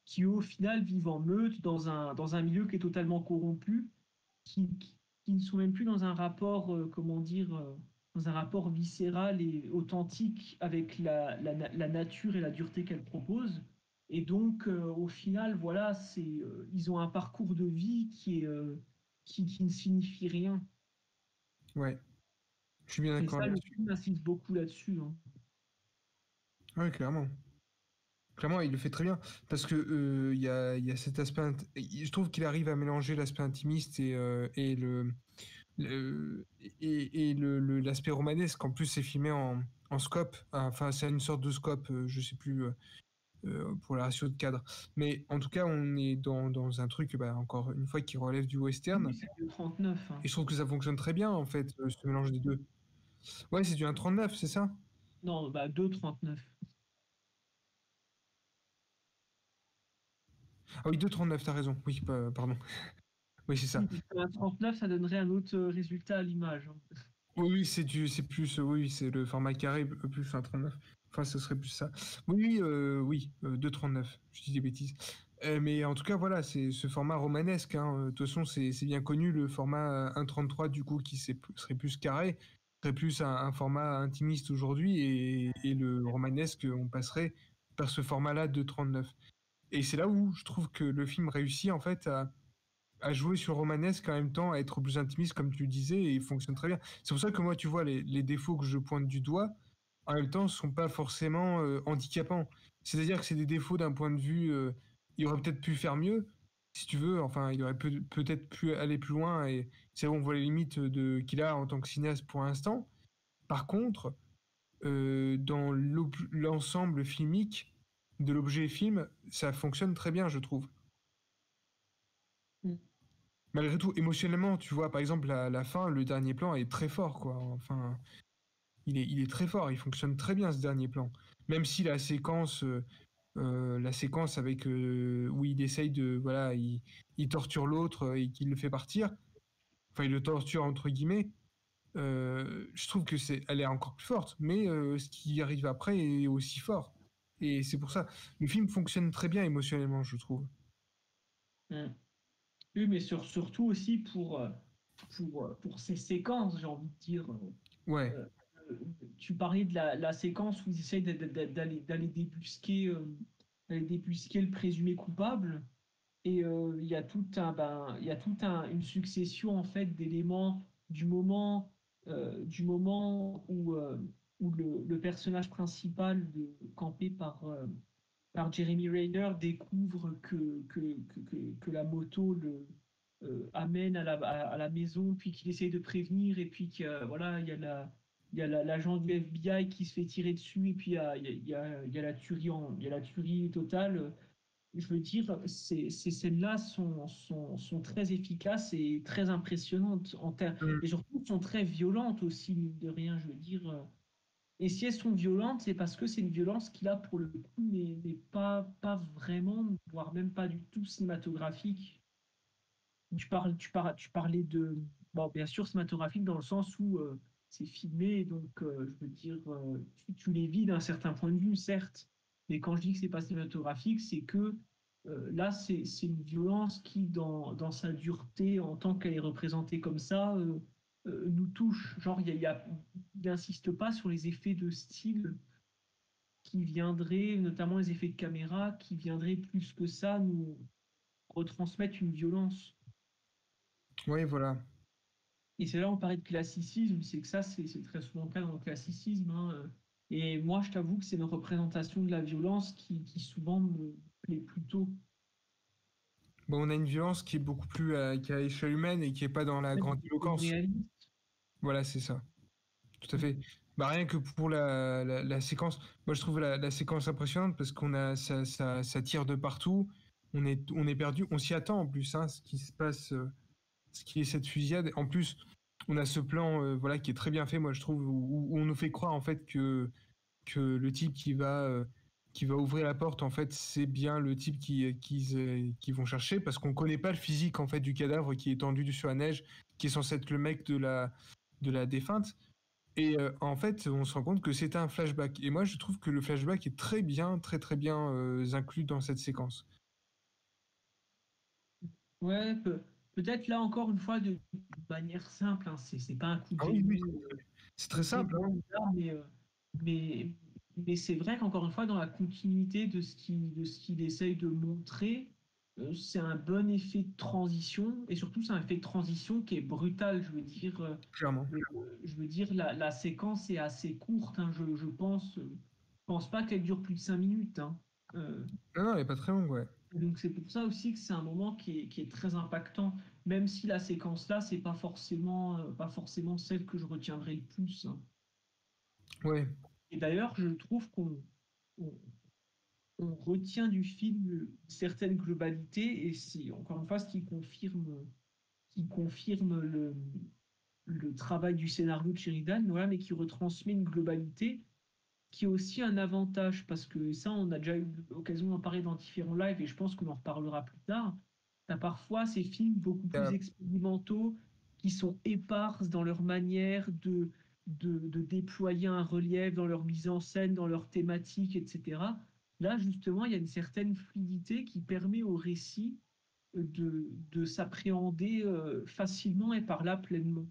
qui, au final, vivent en meute dans un milieu qui est totalement corrompu, qui ne sont même plus dans un rapport, comment dire, dans un rapport viscéral et authentique avec la nature et la dureté qu'elle propose. Et donc, au final, voilà, ils ont un parcours de vie qui ne signifie rien. Ouais, je suis bien Et d'accord ça, le là-dessus. film insiste beaucoup là-dessus, hein. Ouais, clairement. Clairement, il le fait très bien parce que il y a cet aspect. Je trouve qu'il arrive à mélanger l'aspect intimiste et l'aspect romanesque. En plus, c'est filmé en scope. Enfin, c'est une sorte de scope. Je sais plus pour la ratio de cadre. Mais en tout cas, on est dans un truc, bah, encore une fois, qui relève du Oui, western. c'est du 39, hein. Et je trouve que ça fonctionne très bien, en fait, ce mélange des deux. Ouais, c'est du 1,39, c'est ça? Non, 2,39. Ah oui, 2,39, t'as raison. Oui, pardon. Oui, c'est ça. Oui, parce qu'un 39, ça donnerait un autre résultat à l'image, hein. Oui, oui, c'est plus, oui, c'est le format carré plus 1,39. Enfin, ce serait plus ça. Oui, oui, 2,39. Je dis des bêtises. Mais en tout cas, voilà, c'est ce format romanesque, hein. De toute façon, c'est bien connu, le format 1,33, du coup, serait plus carré, serait plus un format intimiste aujourd'hui, et le romanesque, on passerait par ce format-là de 39. Et c'est là où je trouve que le film réussit, en fait, à jouer sur le romanesque en même temps, à être plus intimiste, comme tu le disais, et il fonctionne très bien. C'est pour ça que moi, tu vois, les défauts que je pointe du doigt, en même temps, ne sont pas forcément handicapants. C'est-à-dire que c'est des défauts d'un point de vue, il aurait peut-être pu faire mieux, si tu veux, enfin, il aurait peut-être pu aller plus loin, et c'est là où on voit les limites qu'il a en tant que cinéaste pour l'instant. Par contre, dans l'ensemble filmique de l'objet film, ça fonctionne très bien, je trouve. Mm. Malgré tout, émotionnellement, tu vois, par exemple, la fin, le dernier plan est très fort, quoi. Enfin, il est très fort, il fonctionne très bien, ce dernier plan. Même si la séquence avec où il essaye de, voilà, il torture l'autre et qu'il le fait partir, enfin, il le torture entre guillemets, je trouve que elle est encore plus forte, mais ce qui arrive après est aussi fort. Et c'est pour ça, le film fonctionne très bien émotionnellement, je trouve. Mm. Oui, mais surtout aussi pour ces séquences, j'ai envie de dire. Ouais, Euh, Tu parlais de la séquence où ils essayent d'aller débusquer le présumé coupable. Et il y a une succession en fait d'éléments du moment où le personnage principal campé par Jeremy Renner découvre que la moto le amène à la maison, puis qu'il essaye de prévenir, et puis que voilà, il y a l'agent du FBI qui se fait tirer dessus, et puis il y a la tuerie il y a la tuerie totale. Je veux dire, ces scènes-là sont très efficaces et très impressionnantes Mm. et surtout sont très violentes aussi, mine de rien. Je veux dire, et si elles sont violentes, c'est parce que c'est une violence qui, là, pour le coup, n'est pas vraiment, voire même pas du tout cinématographique. Tu parlais de, bon, bien sûr, cinématographique dans le sens où c'est filmé, donc je veux dire, tu les vis d'un certain point de vue, certes, mais quand je dis que c'est pas cinématographique, c'est que là, c'est une violence qui, dans sa dureté, en tant qu'elle est représentée comme ça, nous touche. Genre, il n'insiste pas sur les effets de style qui viendraient, notamment les effets de caméra, qui viendraient plus que ça nous retransmettre une violence. Oui, voilà. Et c'est là où on parlait de classicisme, c'est que ça, c'est très souvent le cas dans le classicisme, hein. Et moi, je t'avoue que c'est une représentation de la violence qui souvent me plaît plutôt. Bon, on a une violence qui est beaucoup plus qui est à échelle humaine et qui est pas dans la Et grandiloquence. réaliste. Voilà, c'est ça. Tout à fait. Bah, rien que pour la séquence, moi je trouve la séquence impressionnante parce qu'on a ça tire de partout, on est perdu, on s'y attend en plus, hein, ce qui se passe, ce qui est cette fusillade. En plus, on a ce plan voilà, qui est très bien fait, moi je trouve, où on nous fait croire en fait que le type qui va ouvrir la porte, en fait, c'est bien le type qui vont chercher parce qu'on connaît pas le physique en fait du cadavre qui est tendu sur la neige, qui est censé être le mec de la défunte. Et en fait, on se rend compte que c'était un flashback. Et moi, je trouve que le flashback est très bien, très très bien inclus dans cette séquence. Ouais, peut-être là encore une fois de manière simple, hein, c'est pas un coup de Ah oui, oui, génie c'est très simple, hein. bizarre, mais, mais c'est vrai qu'encore une fois, dans la continuité de ce qu'il essaye de montrer, c'est un bon effet de transition, et surtout c'est un effet de transition qui est brutal. Clairement. Je veux dire la séquence est assez courte, hein, je pense pas qu'elle dure plus de 5 minutes, hein. Euh, Non, non, elle est pas très longue, ouais. donc c'est pour ça aussi que c'est un moment qui est très impactant, même si la séquence là, c'est pas forcément celle que je retiendrai le plus, hein. Ouais, Et d'ailleurs, je trouve on- on retient du film une certaine globalité, et c'est encore une fois ce qui confirme le travail du scénario de Sheridan, voilà, mais qui retransmet une globalité qui est aussi un avantage, parce que ça, on a déjà eu l'occasion d'en parler dans différents lives, et je pense qu'on en reparlera plus tard. T'as parfois ces films beaucoup plus euh, expérimentaux qui sont éparses dans leur manière de déployer un relief, dans leur mise en scène, dans leur thématique, etc. Là, justement, il y a une certaine fluidité qui permet au récit de s'appréhender facilement et par là pleinement.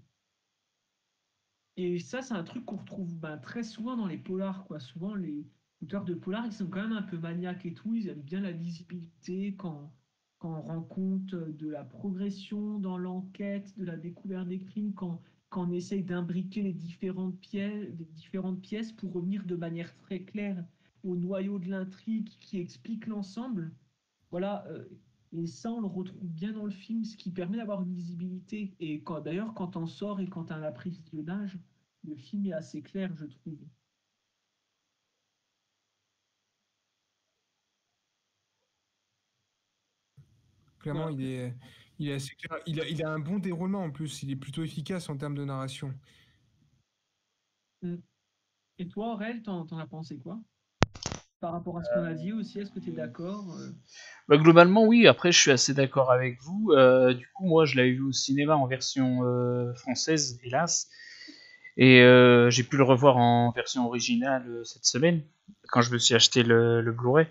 Et ça, c'est un truc qu'on retrouve ben, très souvent dans les polars, quoi. Souvent, les auteurs de polars, ils sont quand même un peu maniaques et tout. Ils aiment bien la lisibilité quand on rend compte de la progression dans l'enquête, de la découverte des crimes, quand on essaye d'imbriquer les différentes pièces pour revenir de manière très claire au noyau de l'intrigue qui explique l'ensemble. Voilà. Et ça, on le retrouve bien dans le film, ce qui permet d'avoir une lisibilité. Et d'ailleurs, quand on sort et quand on a l'après-visionnage, le film est assez clair, je trouve. clairement, Voilà. il est assez clair. Il a un bon déroulement en plus. Il est plutôt efficace en termes de narration. Mm. Et toi, Aurel, t'en as pensé quoi? Par rapport à ce qu'on a dit aussi, est-ce que tu es d'accord? Bah, globalement, oui, après, je suis assez d'accord avec vous. Du coup, moi, je l'avais vu au cinéma en version française, hélas. Et j'ai pu le revoir en version originale cette semaine, quand je me suis acheté le Blu-ray.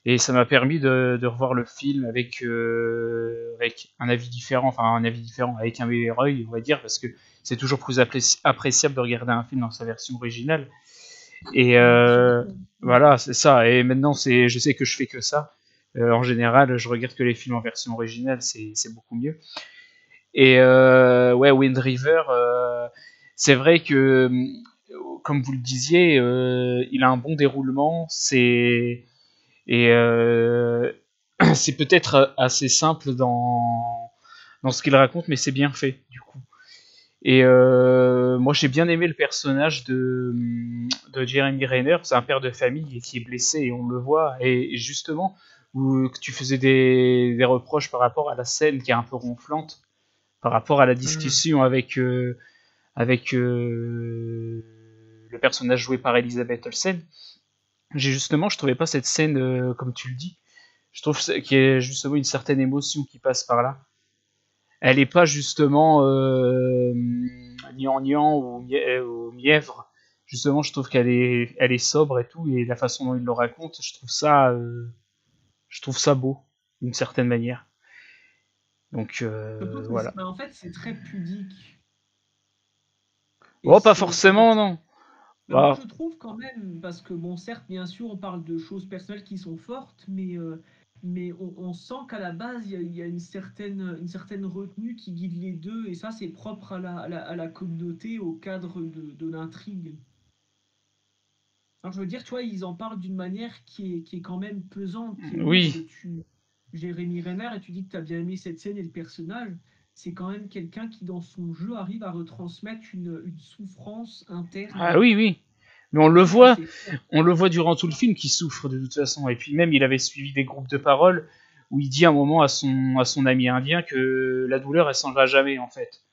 Et ça m'a permis de revoir le film avec un avis différent, enfin un avis différent, avec un meilleur œil, on va dire, parce que c'est toujours plus appréciable de regarder un film dans sa version originale. Et Bien sûr. voilà, c'est ça. Et maintenant, je sais que je fais que ça. En général, je regarde que les films en version originale, c'est beaucoup mieux. Et ouais, Wind River, c'est vrai que, comme vous le disiez, il a un bon déroulement. Et c'est peut-être assez simple dans ce qu'il raconte, mais c'est bien fait, du coup. Et moi, j'ai bien aimé le personnage de Jeremy Renner. C'est un père de famille qui est blessé, et on le voit. Et justement, où tu faisais des reproches par rapport à la scène qui est un peu ronflante, par rapport à la Mhm. discussion avec le personnage joué par Elisabeth Olsen. Je trouvais pas cette scène, comme tu le dis, je trouve qu'il y a justement une certaine émotion qui passe par là. Elle est pas justement gnangnan ou mièvre. Justement, je trouve elle est sobre et tout, et la façon dont il le raconte, je trouve ça beau, d'une certaine manière. Donc Je pense que voilà. bah, en fait, c'est très pudique. Et Oh, pas c'est forcément, non. bah, moi, Bah, je trouve quand même, parce que bon, certes, bien sûr, on parle de choses personnelles qui sont fortes, mais on sent qu'à la base, il y a une certaine retenue qui guide les deux, et ça, c'est propre à la communauté, au cadre de l'intrigue. Alors, je veux dire, tu vois, ils en parlent d'une manière qui est quand même pesante, qui est oui. lourde. Jérémy Renner, et tu dis que tu as bien aimé cette scène et le personnage, c'est quand même quelqu'un qui, dans son jeu, arrive à retransmettre une souffrance Ah interne oui, oui. Mais assez, assez forte. on le voit durant tout le film qu'il souffre de toute façon. Et puis même, il avait suivi des groupes de parole où il dit à un moment à son ami indien que la douleur, elle s'en va jamais en fait.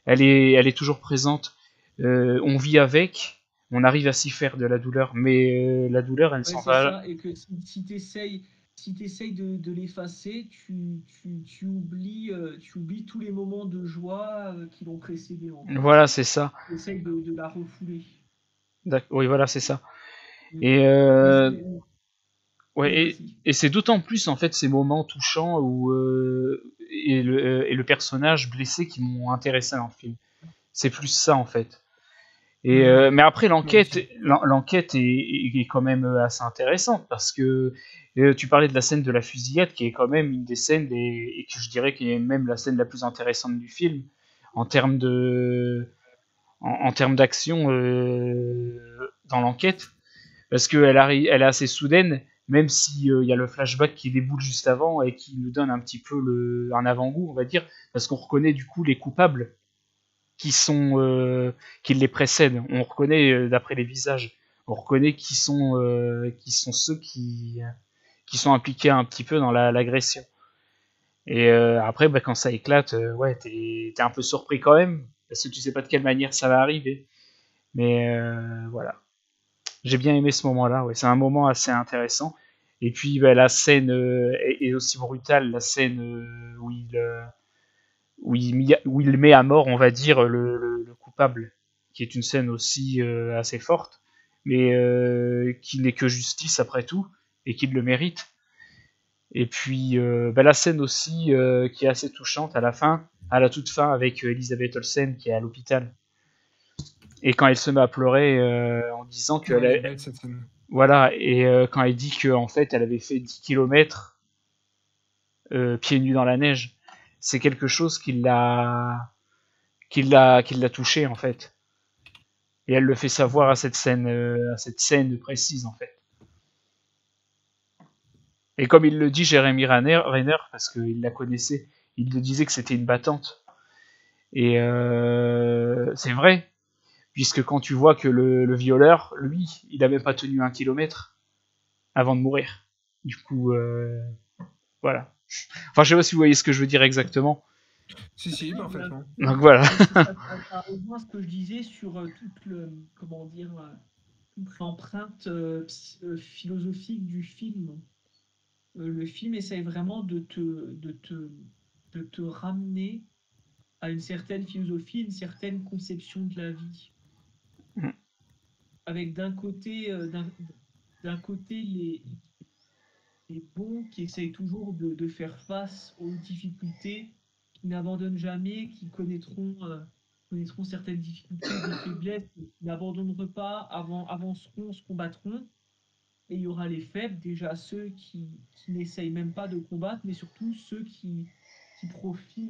Elle est toujours présente. On vit avec, on arrive à s'y faire de la douleur, mais la douleur, elle Ouais, s'en c'est va. ça. Et que si tu essayes, si t'essayes de l'effacer, tu oublies tous les moments de joie qui l'ont précédé, en Voilà, fait. c'est ça. Tu essayes de la refouler. Oui, voilà, c'est ça. Mm. Et Mais ouais, oui, vas-y. et c'est d'autant plus en fait ces moments touchants où et le personnage blessé qui m'ont intéressé dans le film. C'est plus ça en fait. Et Mhm. mais après Moi aussi. l'enquête est quand même assez intéressante parce que tu parlais de la scène de la fusillade qui est quand même une des scènes et que je dirais qui est même la scène la plus intéressante du film en termes de en termes d'action dans l'enquête parce elle est assez soudaine même si il y a le flashback qui déboule juste avant et qui nous donne un petit peu un avant-goût on va dire parce qu'on reconnaît du coup les coupables qui les précèdent. On reconnaît d'après les visages, on reconnaît qui sont ceux qui sont impliqués un petit peu dans l'agression. Et après, bah, quand ça éclate, ouais, t'es un peu surpris quand même, parce que tu sais pas de quelle manière ça va arriver. Mais voilà, j'ai bien aimé ce moment-là. Ouais, c'est un moment assez intéressant. Et puis bah, la scène est aussi brutale, la scène où il met à mort, on va dire, le coupable, qui est une scène aussi assez forte, mais qui n'est que justice après tout, et qui le mérite. Et puis bah, la scène aussi qui est assez touchante à la fin, à la toute fin, avec Elisabeth Olsen qui est à l'hôpital. Et quand elle se met à pleurer en disant Ouais, elle est belle cette scène. voilà, et quand elle dit qu'en fait elle avait fait 10 kilomètres pieds nus dans la neige, c'est quelque chose qui l'a touché en fait. Et elle le fait savoir à cette scène précise en fait. Et comme il le dit, Rainer parce qu'il la connaissait, il le disait que c'était une battante. Et c'est vrai, puisque quand tu vois que le violeur, lui, il a même pas tenu 1 kilomètre avant de mourir. Du coup, voilà. Enfin, je sais pas si vous voyez ce que je veux dire exactement. Si, si, Oui, bah, parfaitement. Donc voilà. mais ça rejoint ce que je disais sur comment dire, toute l'empreinte philosophique du film. Le film essaye vraiment de te ramener à une certaine philosophie, une certaine conception de la vie. Avec d'un côté les bons qui essayent toujours de faire face aux difficultés, qui n'abandonnent jamais, qui connaîtront certaines difficultés, des faiblesses, qui n'abandonneront pas, avanceront, se combattront. Et il y aura les faibles, déjà ceux qui n'essayent même pas de combattre, mais surtout ceux qui profitent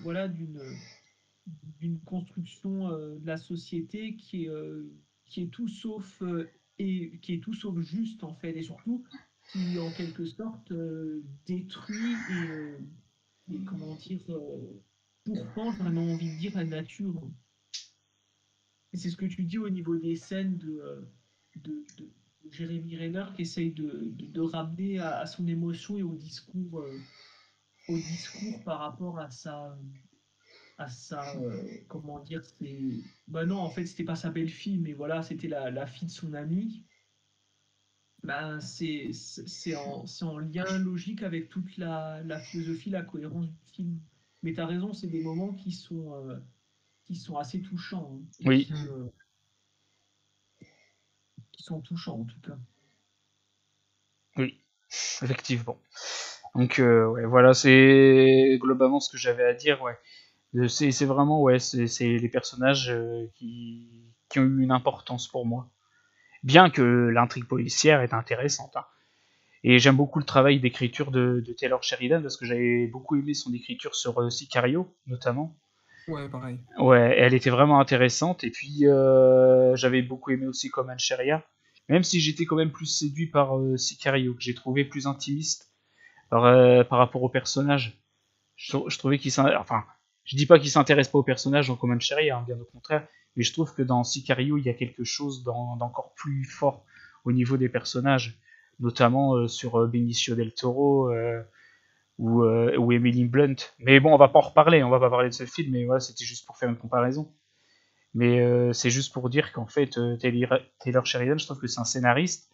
voilà, d'une construction de la société qui est tout sauf et qui est tout sauf juste en fait, et surtout qui en quelque sorte détruit et comment dire, pourfend, j'ai vraiment envie de dire, la nature. Et c'est ce que tu dis au niveau des scènes de Jeremy Renner qui essaye de ramener à son émotion et au discours par rapport à sa comment dire, c'est. Bah non, en fait, c'était pas sa belle-fille, mais voilà, c'était la fille de son ami. Ben, c'est en lien logique avec toute la philosophie, la cohérence du film. Mais tu as raison, c'est des moments qui sont assez touchants, hein, et Oui, qui sont touchants en tout cas. oui, effectivement. Donc ouais, voilà, c'est globalement ce que j'avais à dire. Ouais, c'est vraiment ouais, c'est les personnages qui ont eu une importance pour moi. Bien que l'intrigue policière est intéressante, hein. Et j'aime beaucoup le travail d'écriture de Taylor Sheridan parce que j'avais beaucoup aimé son écriture sur Sicario, notamment. Ouais, pareil. Ouais, elle était vraiment intéressante. Et puis, j'avais beaucoup aimé aussi Coman Sharia, même si j'étais quand même plus séduit par Sicario, que j'ai trouvé plus intimiste par rapport au personnage. Je trouvais enfin, je dis pas qu'il s'intéresse pas au personnage dans Coman Sharia, hein, bien au contraire, mais je trouve que dans Sicario, il y a quelque chose d'encore plus fort au niveau des personnages, notamment sur Benicio del Toro ou Emily Blunt. Mais bon, on va pas en reparler, on va pas parler de ce film, mais voilà, c'était juste pour faire une comparaison. Mais c'est juste pour dire qu'en fait, Taylor Sheridan, je trouve que c'est un scénariste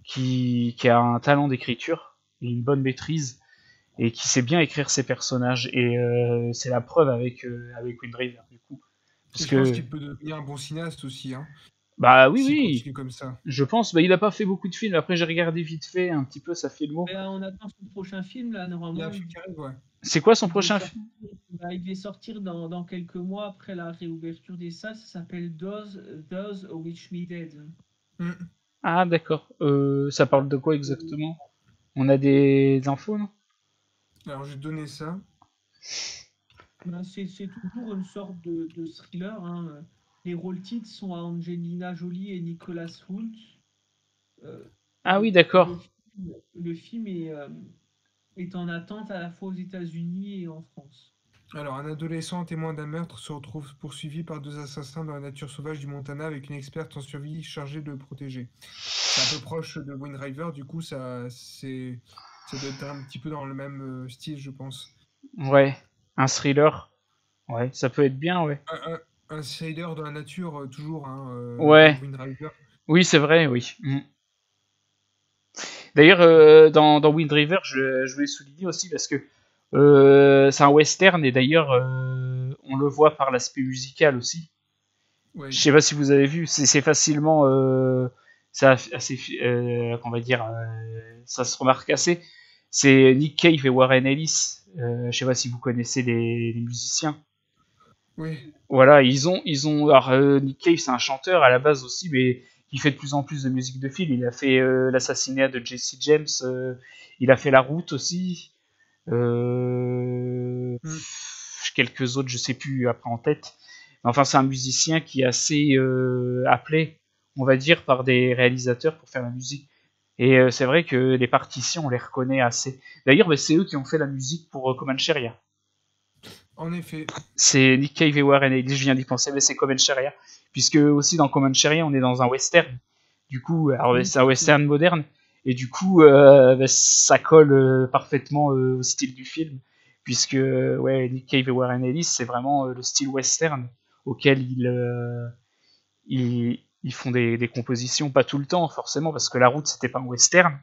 qui a un talent d'écriture et une bonne maîtrise et qui sait bien écrire ses personnages. Et c'est la preuve avec Wind River, du coup. Et Parce je pense que, qu'il peut devenir un bon cinéaste aussi, hein, bah oui, s'il oui, continue comme ça. je pense. Bah, il a pas fait beaucoup de films. Après, j'ai regardé vite fait un petit peu sa filmo. Mais on attend son prochain film, là, Il y a normalement, un film qui arrive, ouais. C'est quoi son il devait prochain sortir, film? bah, il devait sortir dans quelques mois après la réouverture des salles. Ça s'appelle Those Which Me Dead. Hmm. Ah, d'accord. Ça parle de quoi exactement? On a des infos, non? Alors, je vais te donner ça. Ben, c'est toujours une sorte de thriller, hein. Les rôles titres sont à Angelina Jolie et Nicolas Hoult. Euh, Ah oui, le d'accord. le film est en attente à la fois aux États-Unis et en France. Alors, un adolescent témoin d'un meurtre se retrouve poursuivi par deux assassins dans la nature sauvage du Montana avec une experte en survie chargée de le protéger. C'est un peu proche de Wind River, du coup, ça doit être un petit peu dans le même style, je pense. Ouais, un thriller. Ouais, ça peut être bien, ouais. Un thriller dans la nature, toujours, hein, comme Ouais, Wind River. oui, c'est vrai, oui. Mm. D'ailleurs, dans Wind River, je voulais souligner aussi parce que c'est un western et d'ailleurs, on le voit par l'aspect musical aussi. Je Ouais. sais pas si vous avez vu, c'est facilement, assez, on va dire, ça se remarque assez. C'est Nick Cave et Warren Ellis. Je sais pas si vous connaissez les musiciens. Oui. Voilà, alors Nick Cave c'est un chanteur à la base aussi, mais il fait de plus en plus de musique de film. Il a fait l'assassinat de Jesse James, il a fait La Route aussi, Hmm. quelques autres je sais plus après en tête. Mais enfin c'est un musicien qui est assez appelé, on va dire, par des réalisateurs pour faire la musique. Et c'est vrai que les partitions on les reconnaît assez. D'ailleurs bah, c'est eux qui ont fait la musique pour Comancheria. En effet. C'est Nick Cave et Warren Ellis, je viens d'y penser, mais c'est Comancheria. Puisque aussi dans Comancheria, on est dans un western. Du coup, alors Oui, c'est un tout à fait. western moderne. Et du coup, bah, ça colle parfaitement au style du film. Puisque ouais, Nick Cave et Warren Ellis, c'est vraiment le style western auquel ils font des compositions. Pas tout le temps, forcément, parce que La Route, c'était pas un western.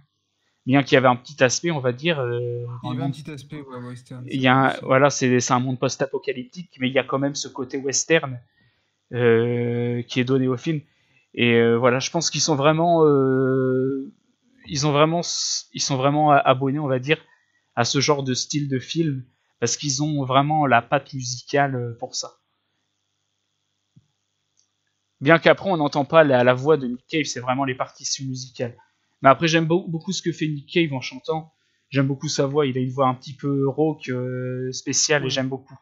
Bien qu'il y avait un petit aspect, on va dire, Il dans y le avait un monde. petit aspect, ouais, western, Il c'est y vrai a aussi. voilà, c'est un monde post-apocalyptique, mais il y a quand même ce côté western qui est donné au film. Et voilà, je pense qu'ils sont vraiment, ils sont vraiment abonnés, on va dire, à ce genre de style de film parce qu'ils ont vraiment la patte musicale pour ça. Bien qu'après on n'entend pas la voix de Nick Cave, c'est vraiment les partitions musicales. Mais après j'aime beaucoup ce que fait Nick Cave en chantant. J'aime beaucoup sa voix, il a une voix un petit peu rauque, spéciale et Ouais. j'aime beaucoup.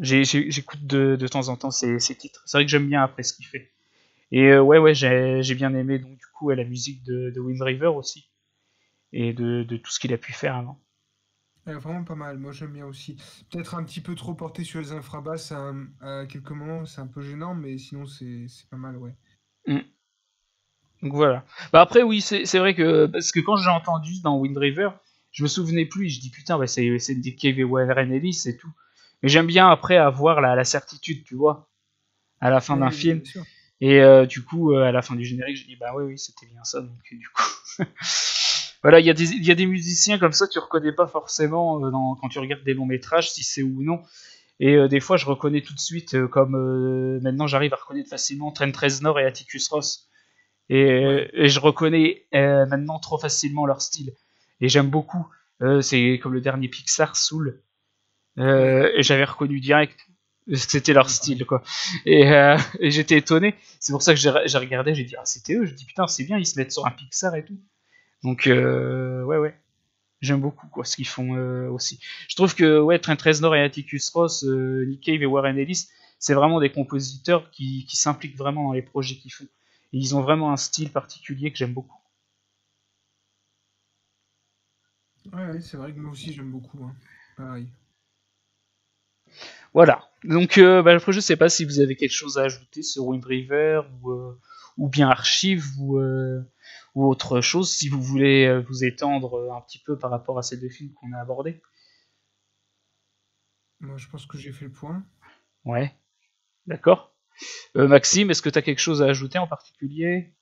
J'écoute de temps en temps ses titres. C'est vrai que j'aime bien après ce qu'il fait. Et ouais, j'ai bien aimé donc du coup la musique de Wind River aussi. et de tout ce qu'il a pu faire avant. Vraiment pas mal, moi j'aime bien aussi. Peut-être un petit peu trop porté sur les infrabasses à quelques moments, c'est un peu gênant, mais sinon c'est pas mal, ouais. Mm. Donc voilà. Bah après oui, c'est vrai que parce que quand j'ai entendu dans Wind River, je me souvenais plus, je dis putain, bah, c'est Nick Cave et Warren Ellis et tout. Mais j'aime bien après avoir la certitude, tu vois, à la fin d'un Oui, oui, film. bien sûr. Et du coup, à la fin du générique, je dis bah oui, c'était bien ça. Donc du coup, voilà, il y a des musiciens comme ça, tu reconnais pas forcément quand tu regardes des longs métrages si c'est ou non. Et des fois, je reconnais tout de suite, comme maintenant j'arrive à reconnaître facilement Trent Reznor et Atticus Ross. Ouais. Et je reconnais maintenant trop facilement leur style. Et j'aime beaucoup. C'est comme le dernier Pixar, Soul. Oui, Et j'avais reconnu direct que c'était leur ouais, style, pareil. quoi. Et j'étais étonné. C'est pour ça que j'ai regardé, j'ai dit, ah, c'était eux. Je dis, putain, c'est bien, ils se mettent sur un Pixar et tout. Donc, ouais, ouais. J'aime beaucoup quoi, ce qu'ils font aussi. Je trouve que ouais, Trent Reznor et Atticus Ross, Nick Cave et Warren Ellis, c'est vraiment des compositeurs qui s'impliquent vraiment dans les projets qu'ils font. Et ils ont vraiment un style particulier que j'aime beaucoup. Ouais, ouais, c'est vrai que moi aussi j'aime beaucoup, hein. Pareil. Voilà. Donc bah, après, je sais pas si vous avez quelque chose à ajouter sur Wind River ou bien Archive ou autre chose, si vous voulez vous étendre un petit peu par rapport à ces deux films qu'on a abordés. Moi je pense que j'ai fait le point. Ouais, d'accord. Maxime, est-ce que tu as quelque chose à ajouter en particulier?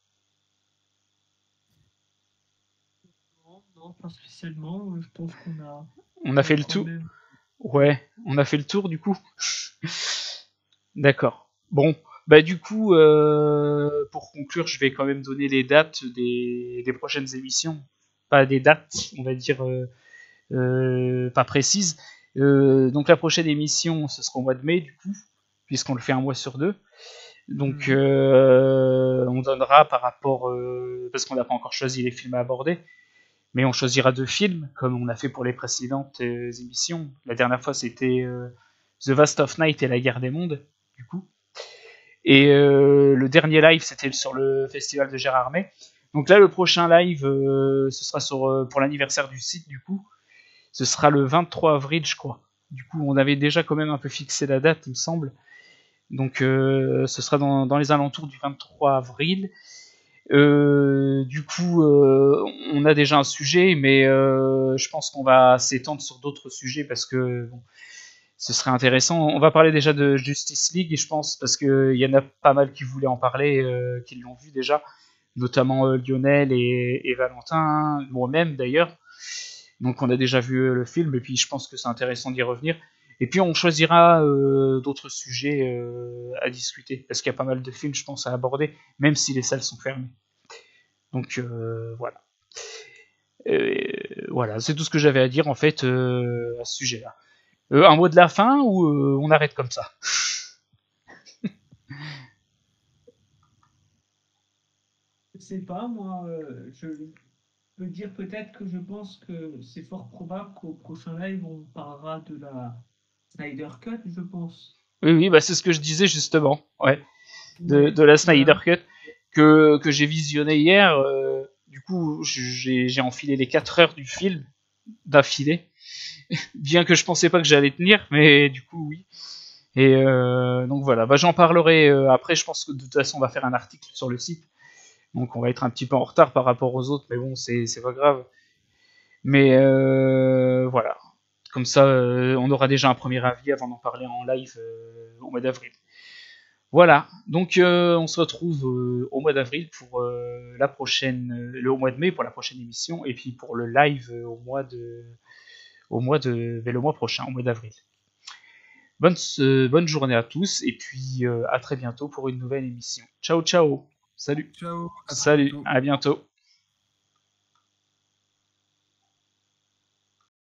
Non, non, pas spécialement. Je pense On a on a fait le quand tout. même. Ouais, on a fait le tour du coup. D'accord. Bon, bah du coup, pour conclure, je vais quand même donner les dates des prochaines émissions. Pas des dates, on va dire pas précises. Donc la prochaine émission, ce sera au mois de mai du coup, puisqu'on le fait un mois sur deux. Donc Mhm. on donnera par rapport, parce qu'on n'a pas encore choisi les films à aborder, mais on choisira deux films, comme on a fait pour les précédentes émissions. La dernière fois, c'était The Vast of Night et La Guerre des Mondes, du coup. Et Ouais. le dernier live, c'était sur le festival de Gérardmer. Donc là, le prochain live, ce sera pour l'anniversaire du site, du coup. Ce sera le 23 avril, je crois. Du coup, on avait déjà quand même un peu fixé la date, il me semble. Donc, ce sera dans les alentours du 23 avril. Du coup, on a déjà un sujet, mais je pense qu'on va s'étendre sur d'autres sujets parce que bon, ce serait intéressant. On va parler déjà de Justice League, je pense, parce qu'il y en a pas mal qui voulaient en parler, qui l'ont vu déjà, notamment Lionel et Valentin, moi-même d'ailleurs. Donc on a déjà vu le film, et puis je pense que c'est intéressant d'y revenir. Et puis on choisira d'autres sujets à discuter, parce qu'il y a pas mal de films, je pense, à aborder, même si les salles sont fermées. Donc voilà. Voilà, c'est tout ce que j'avais à dire en fait à ce sujet-là. Un mot de la fin ou on arrête comme ça? Je sais pas, moi, je peux dire peut-être que je pense que c'est fort probable qu'au prochain live, on parlera de la Snyder Cut, je pense. Oui, oui, bah c'est ce que je disais justement. Ouais, Ouais, de la Snyder voilà. Cut que j'ai visionné hier. Du coup, j'ai enfilé les 4 heures du film d'affilée. Bien que je pensais pas que j'allais tenir, mais du coup, oui. Et donc voilà, bah, j'en parlerai après. Je pense que de toute façon, on va faire un article sur le site. Donc on va être un petit peu en retard par rapport aux autres, mais bon, c'est pas grave. Mais voilà. Comme ça, on aura déjà un premier avis avant d'en parler en live au mois d'avril. Voilà, donc on se retrouve au mois d'avril pour la prochaine, au mois de mai pour la prochaine émission, et puis pour le live le mois prochain, au mois d'avril. Bonne journée à tous, et puis à très bientôt pour une nouvelle émission. Ciao, ciao, salut, Ciao, à très salut, bientôt. à bientôt.